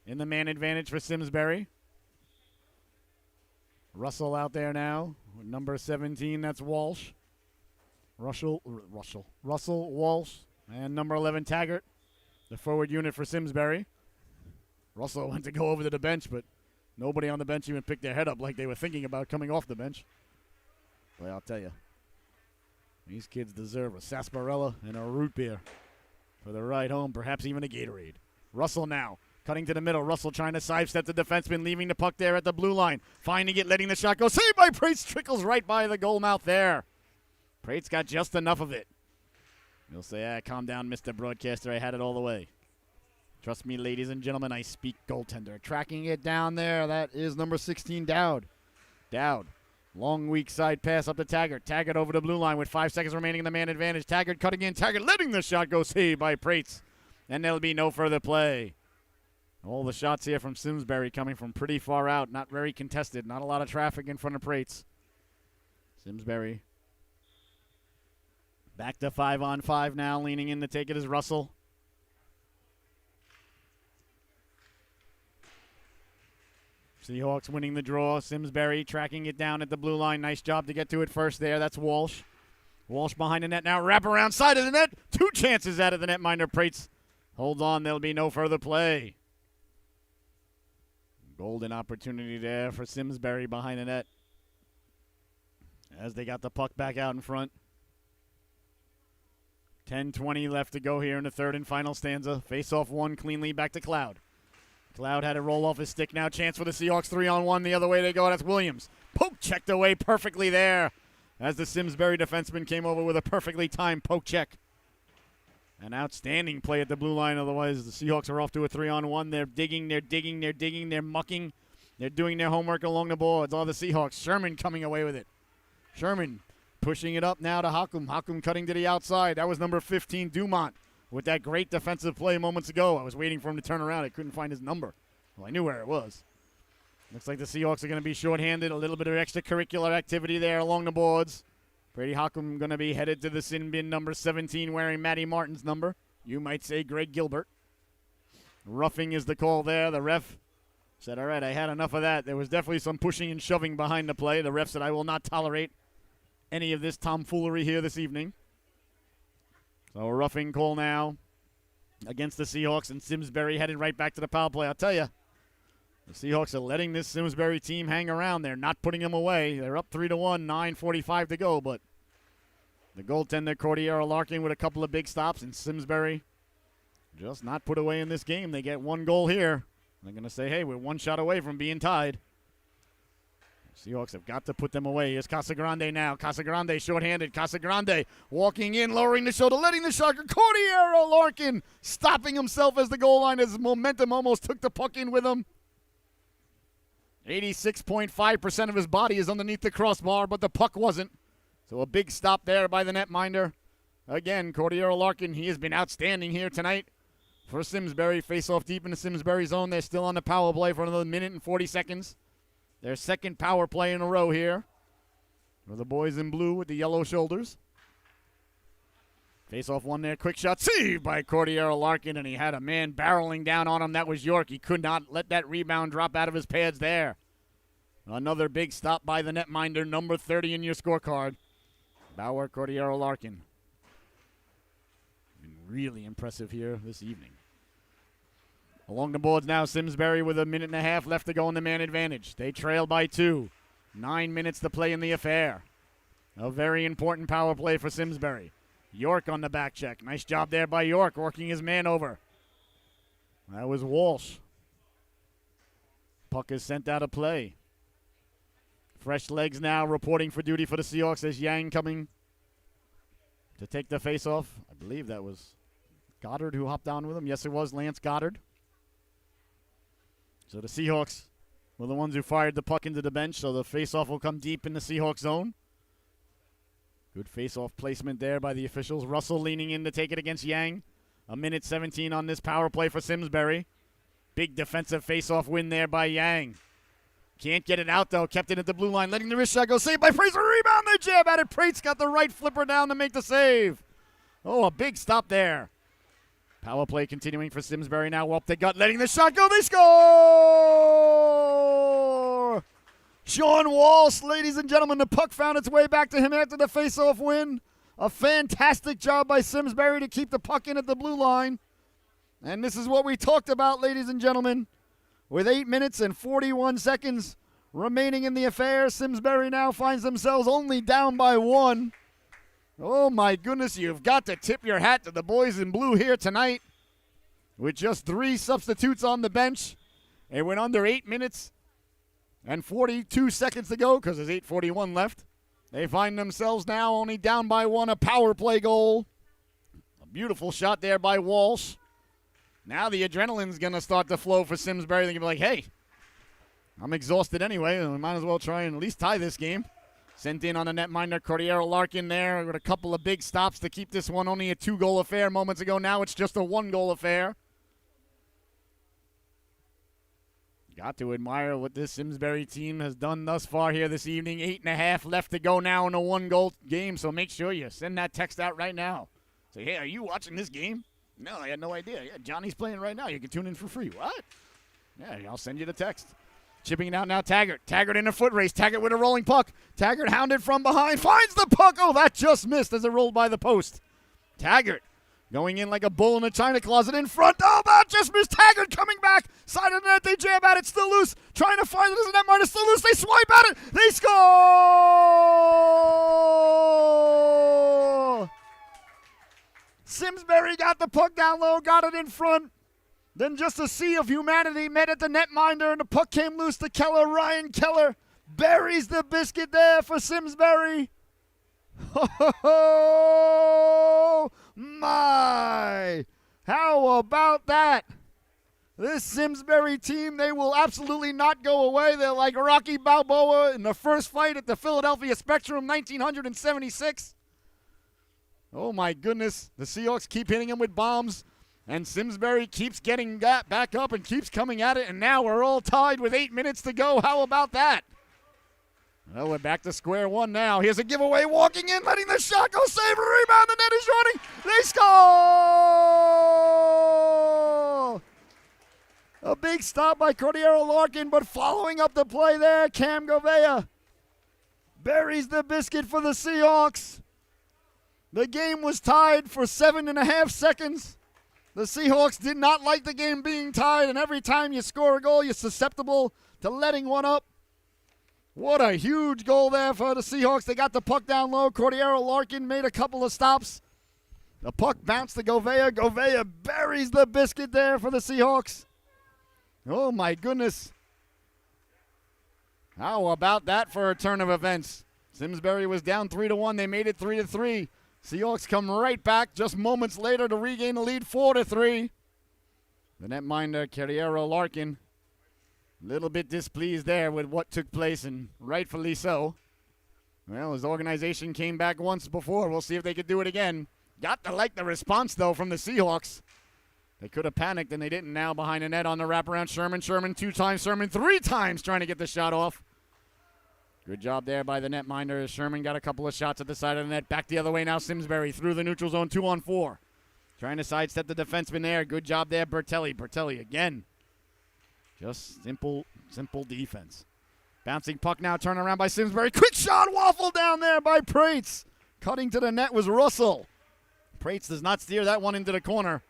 in the man advantage for Simsbury. Russell out there now. Number 17, that's Walsh. Russell, Walsh, and number 11, Taggart, the forward unit for Simsbury. Russell went to go over to the bench, but nobody on the bench even picked their head up like they were thinking about coming off the bench. Well, I'll tell you, these kids deserve a sarsaparilla and a root beer for the ride home, perhaps even a Gatorade. Russell now, cutting to the middle. Russell trying to sidestep the defenseman, leaving the puck there at the blue line. Finding it, letting the shot go. Saved by Prates, trickles right by the goal mouth there. Prates got just enough of it. You'll say, calm down, Mr. Broadcaster. I had it all the way. Trust me, ladies and gentlemen, I speak goaltender. Tracking it down there, that is number 16, Dowd. Dowd. Long, weak side pass up to Taggart. Taggart over the blue line with 5 seconds remaining in the man advantage. Taggart cutting in. Taggart letting the shot go. Saved by Prates. And there'll be no further play. All the shots here from Simsbury coming from pretty far out. Not very contested. Not a lot of traffic in front of Prates. Simsbury back to 5-on-5 now. Leaning in to take it is Russell. Seahawks winning the draw. Simsbury tracking it down at the blue line. Nice job to get to it first there. That's Walsh. Walsh behind the net now. Wrap around side of the net. 2 chances out of the netminder. Prates hold on. There'll be no further play. Golden opportunity there for Simsbury behind the net as they got the puck back out in front. 10:20 left to go here in the third and final stanza. Face-off 1 cleanly back to Cloud. Cloud had to roll off his stick now. Chance for the Seahawks. 3-on-1. The other way they go. That's Williams. Poke checked away perfectly there as the Simsbury defenseman came over with a perfectly timed poke check. An outstanding play at the blue line. Otherwise, the Seahawks are off to a 3-on-1. They're digging, they're mucking. They're doing their homework along the boards. All the Seahawks. Sherman coming away with it. Sherman pushing it up now to Hakum. Hakum cutting to the outside. That was number 15, Dumont, with that great defensive play moments ago. I was waiting for him to turn around. I couldn't find his number. Well, I knew where it was. Looks like the Seahawks are going to be shorthanded. A little bit of extracurricular activity there along the boards. Brady Hakum going to be headed to the sin bin, number 17, wearing Matty Martin's number. You might say Greg Gilbert. Roughing is the call there. The ref said, all right, I had enough of that. There was definitely some pushing and shoving behind the play. The ref said, I will not tolerate any of this tomfoolery here this evening. So a roughing call now against the Seahawks, and Simsbury headed right back to the power play. I'll tell you, the Seahawks are letting this Simsbury team hang around. They're not putting them away. They're up 3-1, 9:45 to go, but the goaltender, Cordero Larkin, with a couple of big stops, and Simsbury just not put away in this game. They get one goal here. They're going to say, hey, we're one shot away from being tied. Seahawks have got to put them away. Here's Casagrande now. Casagrande shorthanded. Casagrande walking in, lowering the shoulder, letting the shot. Cordero Larkin stopping himself as the goal line. His momentum almost took the puck in with him. 86.5% of his body is underneath the crossbar, but the puck wasn't. So a big stop there by the netminder. Again, Cordero Larkin, he has been outstanding here tonight for Simsbury. Face off deep in the Simsbury zone. They're still on the power play for another minute and 40 seconds. Their second power play in a row here for the boys in blue with the yellow shoulders. Face off one there. Quick shot saved by Cordero Larkin, and he had a man barreling down on him. That was York. He could not let that rebound drop out of his pads there. Another big stop by the netminder, number 30 in your scorecard. Bauer, Cordero Larkin. Been really impressive here this evening. Along the boards now, Simsbury with a minute and a half left to go in the man advantage. They trail by 2. 9 minutes to play in the affair. A very important power play for Simsbury. York on the back check. Nice job there by York, working his man over. That was Walsh. Puck is sent out of play. Fresh legs now reporting for duty for the Seahawks as Yang coming to take the face-off. I believe that was Goddard who hopped down with him. Yes, it was Lance Goddard. So the Seahawks were the ones who fired the puck into the bench, so the face-off will come deep in the Seahawks zone. Good face-off placement there by the officials. Russell leaning in to take it against Yang. A minute 17 on this power play for Simsbury. Big defensive face-off win there by Yang. Can't get it out, though. Kept it at the blue line, letting the wrist shot go. Saved by Fraser. Rebound. They jab at it. Prate's got the right flipper down to make the save. Oh, a big stop there. Power play continuing for Simsbury now. Up the gut, letting the shot go. They score! Sean Walsh, ladies and gentlemen. The puck found its way back to him after the face-off win. A fantastic job by Simsbury to keep the puck in at the blue line. And this is what we talked about, ladies and gentlemen. With 8 minutes and 41 seconds remaining in the affair, Simsbury now finds themselves only down by 1. Oh, my goodness, you've got to tip your hat to the boys in blue here tonight. With just 3 substitutes on the bench. It went under 8 minutes and 42 seconds to go because there's 8:41 left. They find themselves now only down by 1, a power play goal. A beautiful shot there by Walsh. Now the adrenaline's going to start to flow for Simsbury. They're going to be like, hey, I'm exhausted anyway. We might as well try and at least tie this game. Sent in on the netminder, Cordero Larkin there with a couple of big stops to keep this one only a 2-goal affair moments ago. Now it's just a 1-goal affair. Got to admire what this Simsbury team has done thus far here this evening. 8.5 left to go now in a 1-goal game, so make sure you send that text out right now. Say, hey, are you watching this game? No, I had no idea. Yeah, Johnny's playing right now. You can tune in for free. What? Yeah, I'll send you the text. Chipping it out now, Taggart. Taggart in a foot race. Taggart with a rolling puck. Taggart hounded from behind. Finds the puck. Oh, that just missed as it rolled by the post. Taggart going in like a bull in a china closet in front. Oh, that just missed. Taggart coming back. Side of the net. They jab at it. Still loose. Trying to find it as a netminder. Still loose. They swipe at it. They score! Simsbury got the puck down low. Got it in front. Then just a sea of humanity met at the netminder, and the puck came loose to Keller. Ryan Keller buries the biscuit there for Simsbury. Oh, my. How about that? This Simsbury team, they will absolutely not go away. They're like Rocky Balboa in the first fight at the Philadelphia Spectrum, 1976. Oh, my goodness. The Seahawks keep hitting them with bombs. And Simsbury keeps getting that back up and keeps coming at it. And now we're all tied with 8 minutes to go. How about that? Well, we're back to square one now. Here's a giveaway. Walking in, letting the shot go. Save a rebound. The net is running. They score! A big stop by Cordero Larkin, but following up the play there, Cam Govea buries the biscuit for the Seahawks. The game was tied for 7.5 seconds. The Seahawks did not like the game being tied, and every time you score a goal, you're susceptible to letting one up. What a huge goal there for the Seahawks. They got the puck down low. Cordero Larkin made a couple of stops. The puck bounced to Govea. Govea buries the biscuit there for the Seahawks. Oh, my goodness. How about that for a turn of events? Simsbury was down 3-1. They made it 3-3. Seahawks come right back just moments later to regain the lead 4-3. The netminder, Cordero Larkin, a little bit displeased there with what took place, and rightfully so. Well, his organization came back once before. We'll see if they could do it again. Got to like the response, though, from the Seahawks. They could have panicked, and they didn't. Now behind the net on the wraparound. Sherman 2 times. Sherman 3 times trying to get the shot off. Good job there by the netminder. Sherman got a couple of shots at the side of the net. Back the other way now. Simsbury through the neutral zone. 2-on-4. Trying to sidestep the defenseman there. Good job there, Bertelli. Bertelli again. Just simple defense. Bouncing puck now. Turn around by Simsbury. Quick shot. Waffle down there by Prates. Cutting to the net was Russell. Prates does not steer that one into the corner.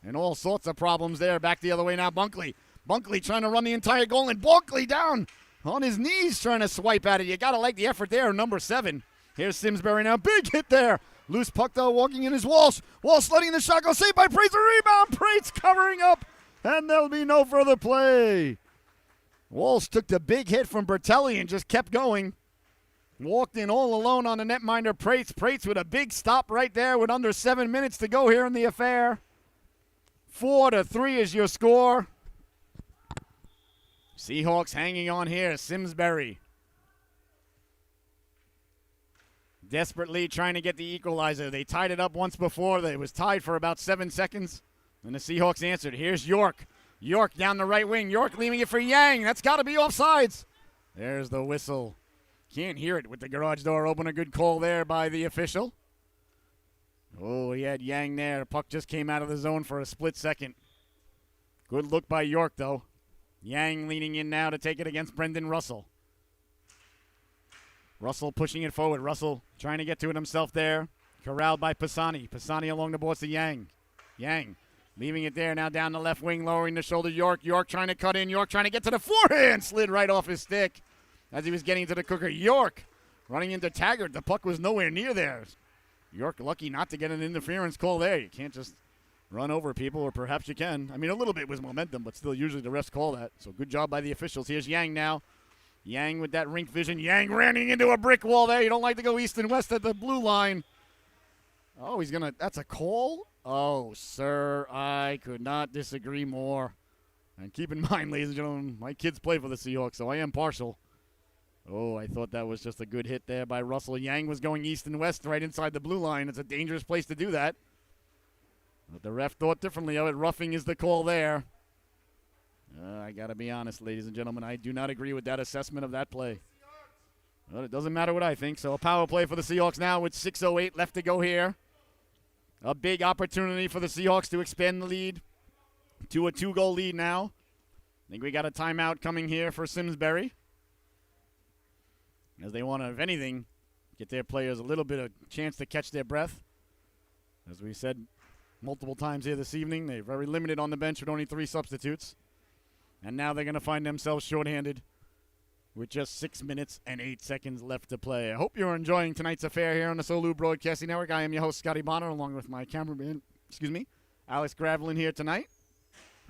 And all sorts of problems there. Back the other way now. Bunkley. Bunkley trying to run the entire goal. And Bunkley down on his knees trying to swipe at it. You got to like the effort there. Number 7. Here's Simsbury now. Big hit there. Loose puck, though, walking in his Walsh. Walsh letting the shot go. Saved by Prates. A rebound. Prates covering up. And there'll be no further play. Walsh took the big hit from Bertelli and just kept going. Walked in all alone on the netminder, Prates. Prates with a big stop right there with under 7 minutes to go here in the affair. 4-3 is your score. Seahawks hanging on here. Simsbury desperately trying to get the equalizer. They tied it up once before. It was tied for about 7 seconds. And the Seahawks answered. Here's York. York down the right wing. York leaving it for Yang. That's got to be offsides. There's the whistle. Can't hear it with the garage door open. A good call there by the official. Oh, he had Yang there. The puck just came out of the zone for a split second. Good look by York, though. Yang leaning in now to take it against Brendan Russell. Russell pushing it forward. Russell trying to get to it himself there. Corralled by Pisani. Pisani along the boards to Yang. Yang leaving it there now down the left wing, lowering the shoulder. York. York trying to cut in. York trying to get to the forehand. Slid right off his stick as he was getting to the cooker. York running into Taggart. The puck was nowhere near there. York lucky not to get an interference call there. You can't just run over people, or perhaps you can. I mean, a little bit was momentum, but still usually the refs call that. So good job by the officials. Here's Yang now. Yang with that rink vision. Yang running into a brick wall there. You don't like to go east and west at the blue line. Oh, he's going to – that's a call? Oh, sir, I could not disagree more. And keep in mind, ladies and gentlemen, my kids play for the Seahawks, so I am partial. Oh, I thought that was just a good hit there by Russell. Yang was going east and west right inside the blue line. It's a dangerous place to do that. But the ref thought differently of it. Roughing is the call there. I got to be honest, ladies and gentlemen. I do not agree with that assessment of that play. Well, it doesn't matter what I think. So a power play for the Seahawks now with 6:08 left to go here. A big opportunity for the Seahawks to expand the lead to a 2-goal lead now. I think we got a timeout coming here for Simsbury, as they want to, if anything, get their players a little bit of chance to catch their breath. As we said multiple times here this evening, they're very limited on the bench with only 3 substitutes. And now they're going to find themselves shorthanded with just 6 minutes and 8 seconds left to play. I hope you're enjoying tonight's affair here on the Solu Broadcasting Network. I am your host, Scotty Bonner, along with my cameraman, Alex Gravelin here tonight.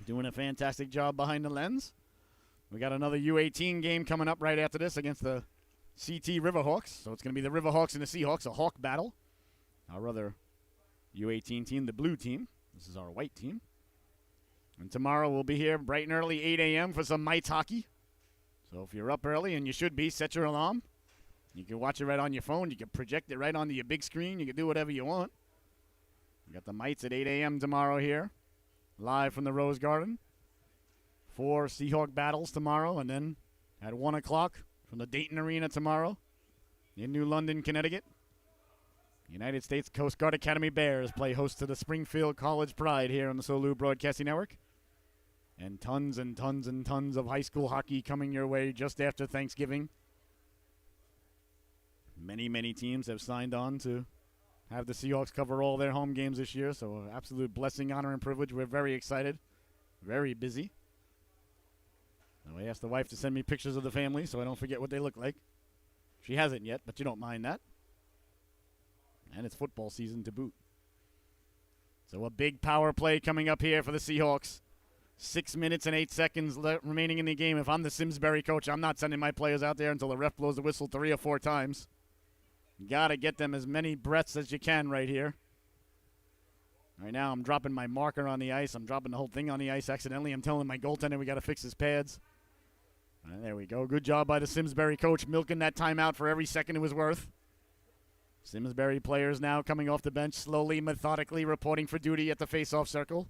Doing a fantastic job behind the lens. We got another U18 game coming up right after this against the CT Riverhawks. So it's going to be the Riverhawks and the Seahawks, a Hawk battle. Our other U18 team, the blue team. This is our white team. And tomorrow we'll be here bright and early, 8 a.m. for some Mites hockey. So if you're up early, and you should be, set your alarm. You can watch it right on your phone. You can project it right onto your big screen. You can do whatever you want. We got the Mites at 8 a.m. tomorrow here, live from the Rose Garden. 4 Seahawk battles tomorrow, and then at 1 o'clock from the Dayton Arena tomorrow in New London, Connecticut. United States Coast Guard Academy Bears play host to the Springfield College Pride here on the Solu Broadcasting Network. and tons and tons and tons of high school hockey coming your way just after Thanksgiving. Many, many teams have signed on to have the Seahawks cover all their home games this year, so absolute blessing, honor, and privilege. We're very excited, very busy. I asked the wife to send me pictures of the family so I don't forget what they look like. She hasn't yet, but you don't mind that. And it's football season to boot. So a big power play coming up here for the Seahawks. 6 minutes and 8 seconds remaining in the game. If I'm the Simsbury coach, I'm not sending my players out there until the ref blows the whistle 3 or 4 times. Got to get them as many breaths as you can right here. Right now, I'm dropping my marker on the ice. I'm dropping the whole thing on the ice accidentally. I'm telling my goaltender we got to fix his pads. And there we go. Good job by the Simsbury coach, milking that timeout for every second it was worth. Simsbury players now coming off the bench, slowly, methodically reporting for duty at the face-off circle.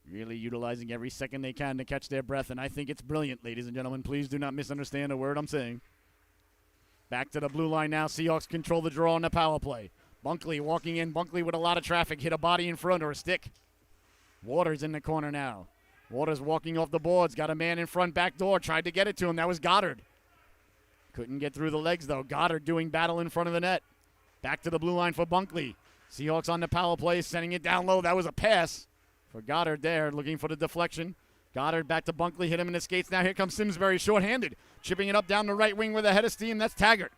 Really utilizing every second they can to catch their breath, and I think it's brilliant, ladies and gentlemen. Please do not misunderstand a word I'm saying. Back to the blue line now. Seahawks control the draw on the power play. Bunkley walking in. Bunkley with a lot of traffic. Hit a body in front or a stick. Waters in the corner now. Waters walking off the boards. Got a man in front, back door. Tried to get it to him. That was Goddard. Couldn't get through the legs, though. Goddard doing battle in front of the net. Back to the blue line for Bunkley. Seahawks on the power play, sending it down low. That was a pass for Goddard there, looking for the deflection. Goddard back to Bunkley, hit him in the skates. Now here comes Simsbury, short-handed. Chipping it up down the right wing with a head of steam. That's Taggart.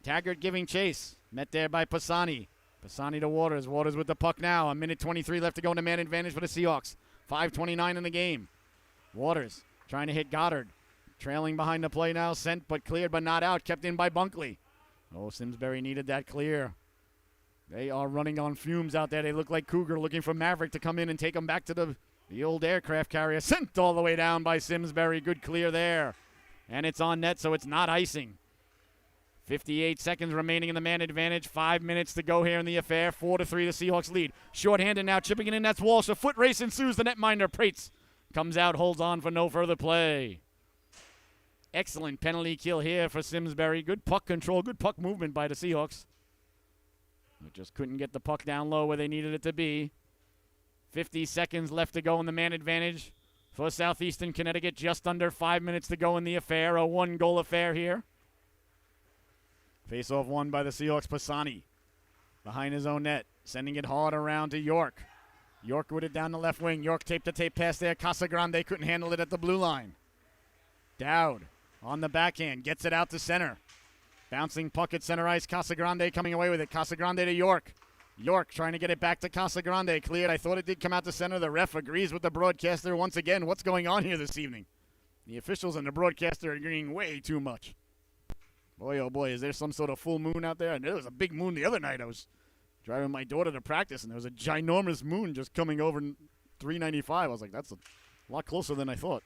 Taggart giving chase. Met there by Pisani. Pisani to Waters. Waters with the puck now. 1:23 left to go in the man advantage for the Seahawks. 5:29 in the game. Waters trying to hit Goddard. Trailing behind the play now. Sent but cleared but not out. Kept in by Bunkley. Oh, Simsbury needed that clear. They are running on fumes out there. They look like Cougar looking for Maverick to come in and take them back to the old aircraft carrier. Sent all the way down by Simsbury. Good clear there. And it's on net, so it's not icing. 58 seconds remaining in the man advantage. 5 minutes to go here in the affair. 4-3 the Seahawks lead. Short-handed now, chipping it in. That's Walsh. A foot race ensues. The netminder, Prates, comes out, holds on for no further play. Excellent penalty kill here for Simsbury. Good puck control, good puck movement by the Seahawks. They just couldn't get the puck down low where they needed it to be. 50 seconds left to go in the man advantage for Southeastern Connecticut. Just under 5 minutes to go in the affair. A 1-goal affair here. Face-off won by the Seahawks. Pisani behind his own net, sending it hard around to York. York with it down the left wing. York tape-to-tape pass there. Casagrande couldn't handle it at the blue line. Dowd on the backhand, gets it out to center. Bouncing puck at center ice. Casagrande coming away with it. Casagrande to York. York trying to get it back to Casagrande. Cleared. I thought it did come out to center. The ref agrees with the broadcaster once again. What's going on here this evening? The officials and the broadcaster are agreeing way too much. Boy, oh boy, is there some sort of full moon out there? And there was a big moon the other night. I was driving my daughter to practice, and there was a ginormous moon just coming over 395. I was like, that's a lot closer than I thought.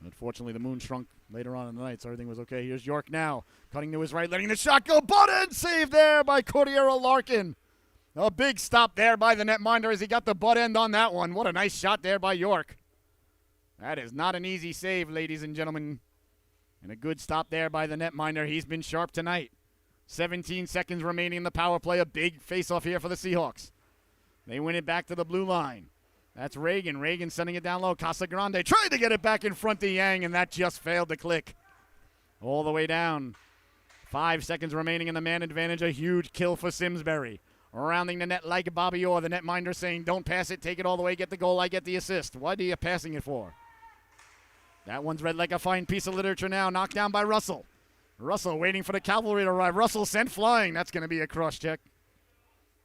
Unfortunately, the moon shrunk later on in the night, so everything was okay. Here's York now, cutting to his right, letting the shot go. Butt end save there by Cordero Larkin. A big stop there by the netminder as he got the butt end on that one. What a nice shot there by York. That is not an easy save, ladies and gentlemen. And a good stop there by the netminder. He's been sharp tonight. 17 seconds remaining in the power play. A big face-off here for the Seahawks. They win it back to the blue line. That's Reagan. Reagan sending it down low. Casagrande tried to get it back in front to Yang, and that just failed to click. All the way down. 5 seconds remaining in the man advantage. A huge kill for Simsbury. Rounding the net like Bobby Orr. The netminder saying, don't pass it. Take it all the way. Get the goal. I get the assist. What are you passing it for? That one's read like a fine piece of literature now. Knocked down by Russell. Russell waiting for the cavalry to arrive. Russell sent flying. That's going to be a cross check.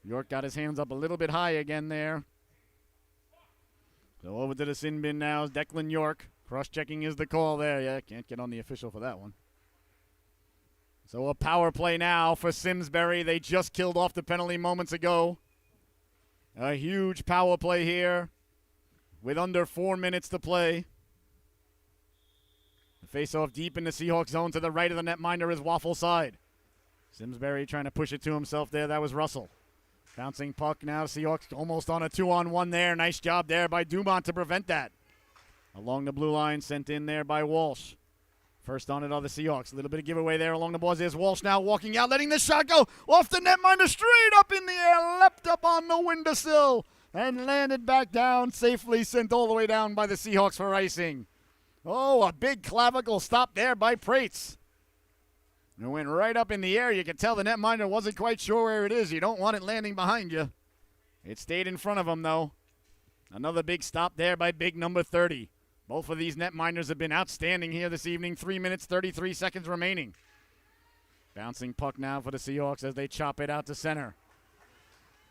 York got his hands up a little bit high again there. So over to the sin bin now is Declan York. Cross-checking is the call there. Yeah, can't get on the official for that one. So a power play now for Simsbury. They just killed off the penalty moments ago. A huge power play here with under 4 minutes to play. The face-off deep in the Seahawks zone to the right of the netminder is Waffle side. Simsbury trying to push it to himself there. That was Russell. Bouncing puck now. Seahawks almost on a 2-on-1 there. Nice job there by Dumont to prevent that. Along the blue line, sent in there by Walsh. First on it are the Seahawks. A little bit of giveaway there along the boards. There's Walsh now walking out, letting the shot go off the netminder, straight up in the air, leapt up on the windowsill. and landed back down, safely sent all the way down by the Seahawks for icing. Oh, a big clavicle stop there by Prates. It went right up in the air. You could tell the netminder wasn't quite sure where it is. You don't want it landing behind you. It stayed in front of him, though. Another big stop there by big number 30. Both of these netminders have been outstanding here this evening. 3 minutes, 33 seconds remaining. Bouncing puck now for the Seahawks as they chop it out to center.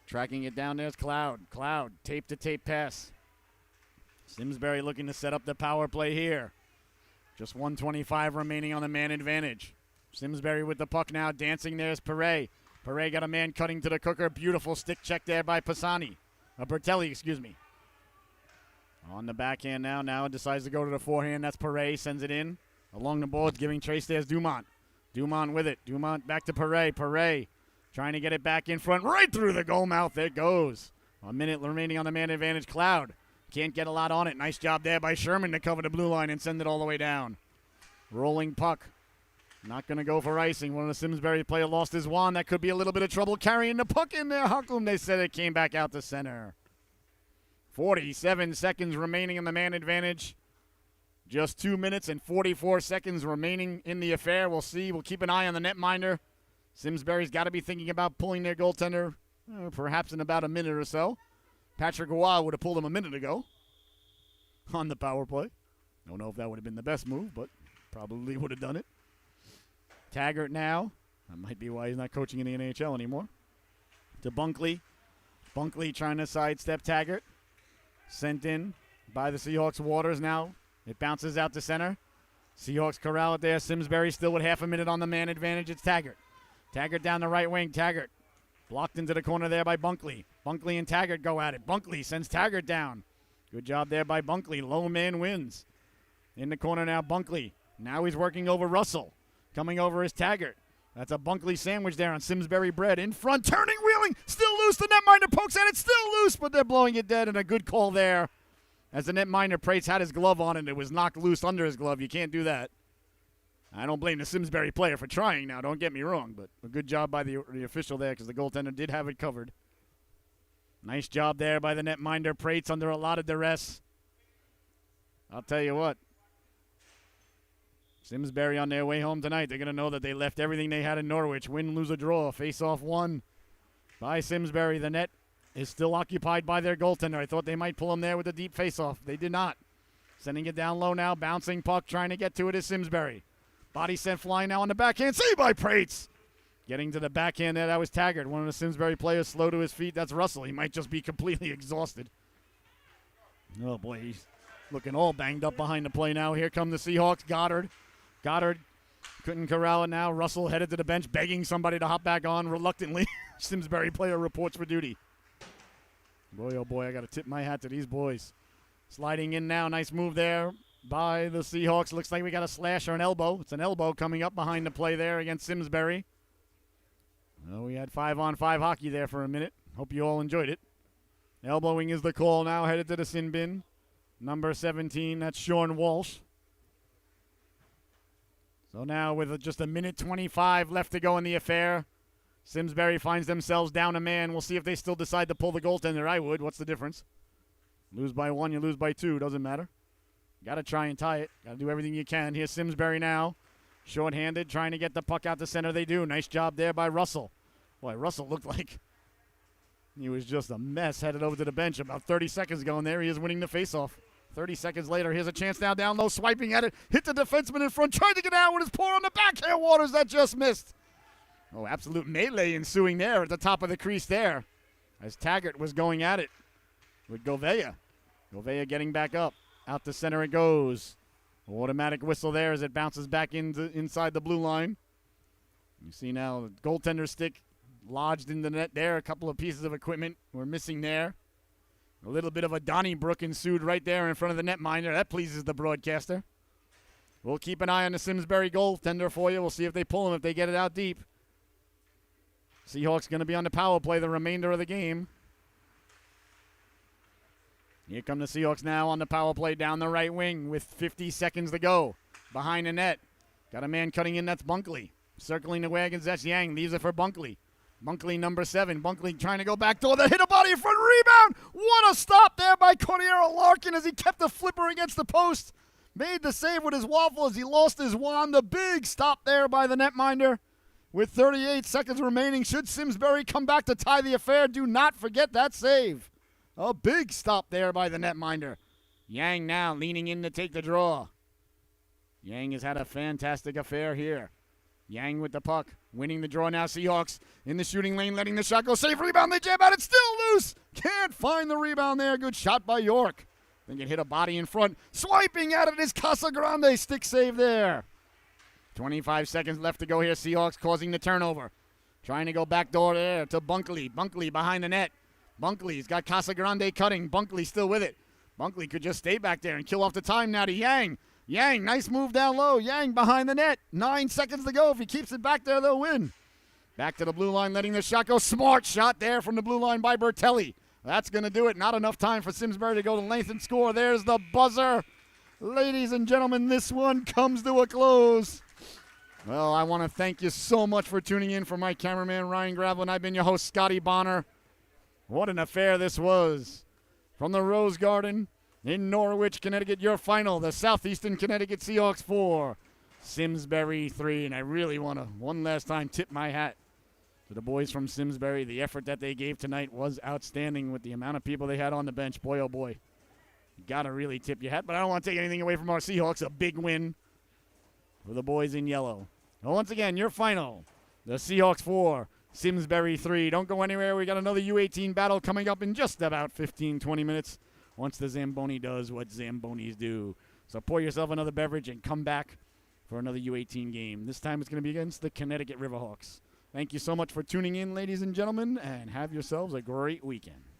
Tracking it down there's Cloud. Cloud, tape-to-tape pass. Simsbury looking to set up the power play here. Just 1:25 remaining on the man advantage. Simsbury with the puck now. Dancing there's Perret. Perret got a man cutting to the cooker. Beautiful stick check there by Bertelli, excuse me. On the backhand now. Now decides to go to the forehand. That's Perret. Sends it in. Along the boards, giving trace there's Dumont. Dumont with it. Dumont back to Perret. Perret trying to get it back in front. Right through the goal mouth. There it goes. A minute remaining on the man advantage. Cloud can't get a lot on it. Nice job there by Sherman to cover the blue line and send it all the way down. Rolling puck. Not going to go for icing. One of the Simsbury player lost his wand. That could be a little bit of trouble carrying the puck in there. How come they said it came back out to center? 47 seconds remaining in the man advantage. Just 2 minutes and 44 seconds remaining in the affair. We'll see. We'll keep an eye on the netminder. Simsbury's got to be thinking about pulling their goaltender perhaps in about a minute or so. Patrick Roy would have pulled him a minute ago on the power play. Don't know if that would have been the best move, but probably would have done it. Taggart now. That might be why he's not coaching in the NHL anymore. To Bunkley. Bunkley trying to sidestep Taggart. Sent in by the Seahawks Waters now. It bounces out to center. Seahawks corral it there. Simsbury still with half a minute on the man advantage. It's Taggart. Taggart down the right wing. Taggart blocked into the corner there by Bunkley. Bunkley and Taggart go at it. Bunkley sends Taggart down. Good job there by Bunkley. Low man wins. In the corner now, Bunkley. Now he's working over Russell. Coming over is Taggart. That's a Bunkley sandwich there on Simsbury bread. In front, turning, wheeling, still loose. The netminder pokes at it, still loose, but they're blowing it dead, and a good call there. As the netminder, Prates had his glove on and it was knocked loose under his glove. You can't do that. I don't blame the Simsbury player for trying now, don't get me wrong, but a good job by the official there because the goaltender did have it covered. Nice job there by the netminder. Prates under a lot of duress. I'll tell you what. Simsbury on their way home tonight. They're going to know that they left everything they had in Norwich. Win, lose, or draw. Face-off won by Simsbury. The net is still occupied by their goaltender. I thought they might pull him there with a deep face-off. They did not. Sending it down low now. Bouncing puck. Trying to get to it is Simsbury. Body sent flying now on the backhand. Saved by Prates. Getting to the backhand there. That was Taggart. One of the Simsbury players slow to his feet. That's Russell. He might just be completely exhausted. Oh, boy. He's looking all banged up behind the play now. Here come the Seahawks. Goddard couldn't corral it now. Russell headed to the bench, begging somebody to hop back on reluctantly. Simsbury player reports for duty. Boy, oh boy, I got to tip my hat to these boys. Sliding in now. Nice move there by the Seahawks. Looks like we got a slash or an elbow. It's an elbow coming up behind the play there against Simsbury. Well, we had 5-on-5 hockey there for a minute. Hope you all enjoyed it. Elbowing is the call now. Headed to the sin bin. Number 17, that's Sean Walsh. So now with just a minute 25 left to go in the affair, Simsbury finds themselves down a man. We'll see if they still decide to pull the goaltender. I would. What's the difference? Lose by 1, you lose by 2. Doesn't matter. Got to try and tie it. Got to do everything you can. Here's Simsbury now. Short-handed, trying to get the puck out to center. They do. Nice job there by Russell. Boy, Russell looked like he was just a mess headed over to the bench about 30 seconds ago, and there he is winning the faceoff. 30 seconds later, here's a chance now down low, swiping at it. Hit the defenseman in front, tried to get out with his paw on the backhand. Waters, that just missed. Oh, absolute melee ensuing there at the top of the crease there as Taggart was going at it with Govea. Govea getting back up. Out to center it goes. Automatic whistle there as it bounces back inside the blue line. You see now the goaltender stick lodged in the net there. A couple of pieces of equipment were missing there. A little bit of a Donnybrook ensued right there in front of the netminder. That pleases the broadcaster. We'll keep an eye on the Simsbury goaltender for you. We'll see if they pull him, if they get it out deep. Seahawks going to be on the power play the remainder of the game. Here come the Seahawks now on the power play down the right wing with 50 seconds to go. Behind the net. Got a man cutting in, that's Bunkley. Circling the wagons, that's Yang. Leaves it for Bunkley. Bunkley, number 7. Bunkley trying to go back door. The hit a body in front. Rebound. What a stop there by Cordero Larkin as he kept the flipper against the post. Made the save with his waffle as he lost his wand. The big stop there by the netminder. With 38 seconds remaining, should Simsbury come back to tie the affair, do not forget that save. A big stop there by the netminder. Yang now leaning in to take the draw. Yang has had a fantastic affair here. Yang with the puck, winning the draw now. Seahawks in the shooting lane, letting the shot go. Safe rebound, they jam out it, still loose. Can't find the rebound there. Good shot by York. Think it hit a body in front. Swiping at it is Casagrande. Stick save there. 25 seconds left to go here. Seahawks causing the turnover. Trying to go back door there to Bunkley. Bunkley behind the net. Bunkley's got Casagrande cutting. Bunkley still with it. Bunkley could just stay back there and kill off the time now to Yang. Yang, nice move down low. Yang behind the net. 9 seconds to go. If he keeps it back there, they'll win. Back to the blue line, letting the shot go. Smart shot there from the blue line by Bertelli. That's going to do it. Not enough time for Simsbury to go to length and score. There's the buzzer. Ladies and gentlemen, this one comes to a close. Well, I want to thank you so much for tuning in. For my cameraman, Ryan Gravelin, I've been your host, Scotty Bonner. What an affair this was. From the Rose Garden in Norwich, Connecticut, your final, the Southeastern Connecticut Seahawks 4, Simsbury 3. And I really want to, one last time, tip my hat to the boys from Simsbury. The effort that they gave tonight was outstanding with the amount of people they had on the bench. Boy, oh boy. You got to really tip your hat. But I don't want to take anything away from our Seahawks. A big win for the boys in yellow. Well, once again, your final, the Seahawks 4, Simsbury 3. Don't go anywhere. We got another U18 battle coming up in just about 15, 20 minutes once the Zamboni does what Zambonis do. So pour yourself another beverage and come back for another U18 game. This time it's going to be against the Connecticut Riverhawks. Thank you so much for tuning in, ladies and gentlemen, and have yourselves a great weekend.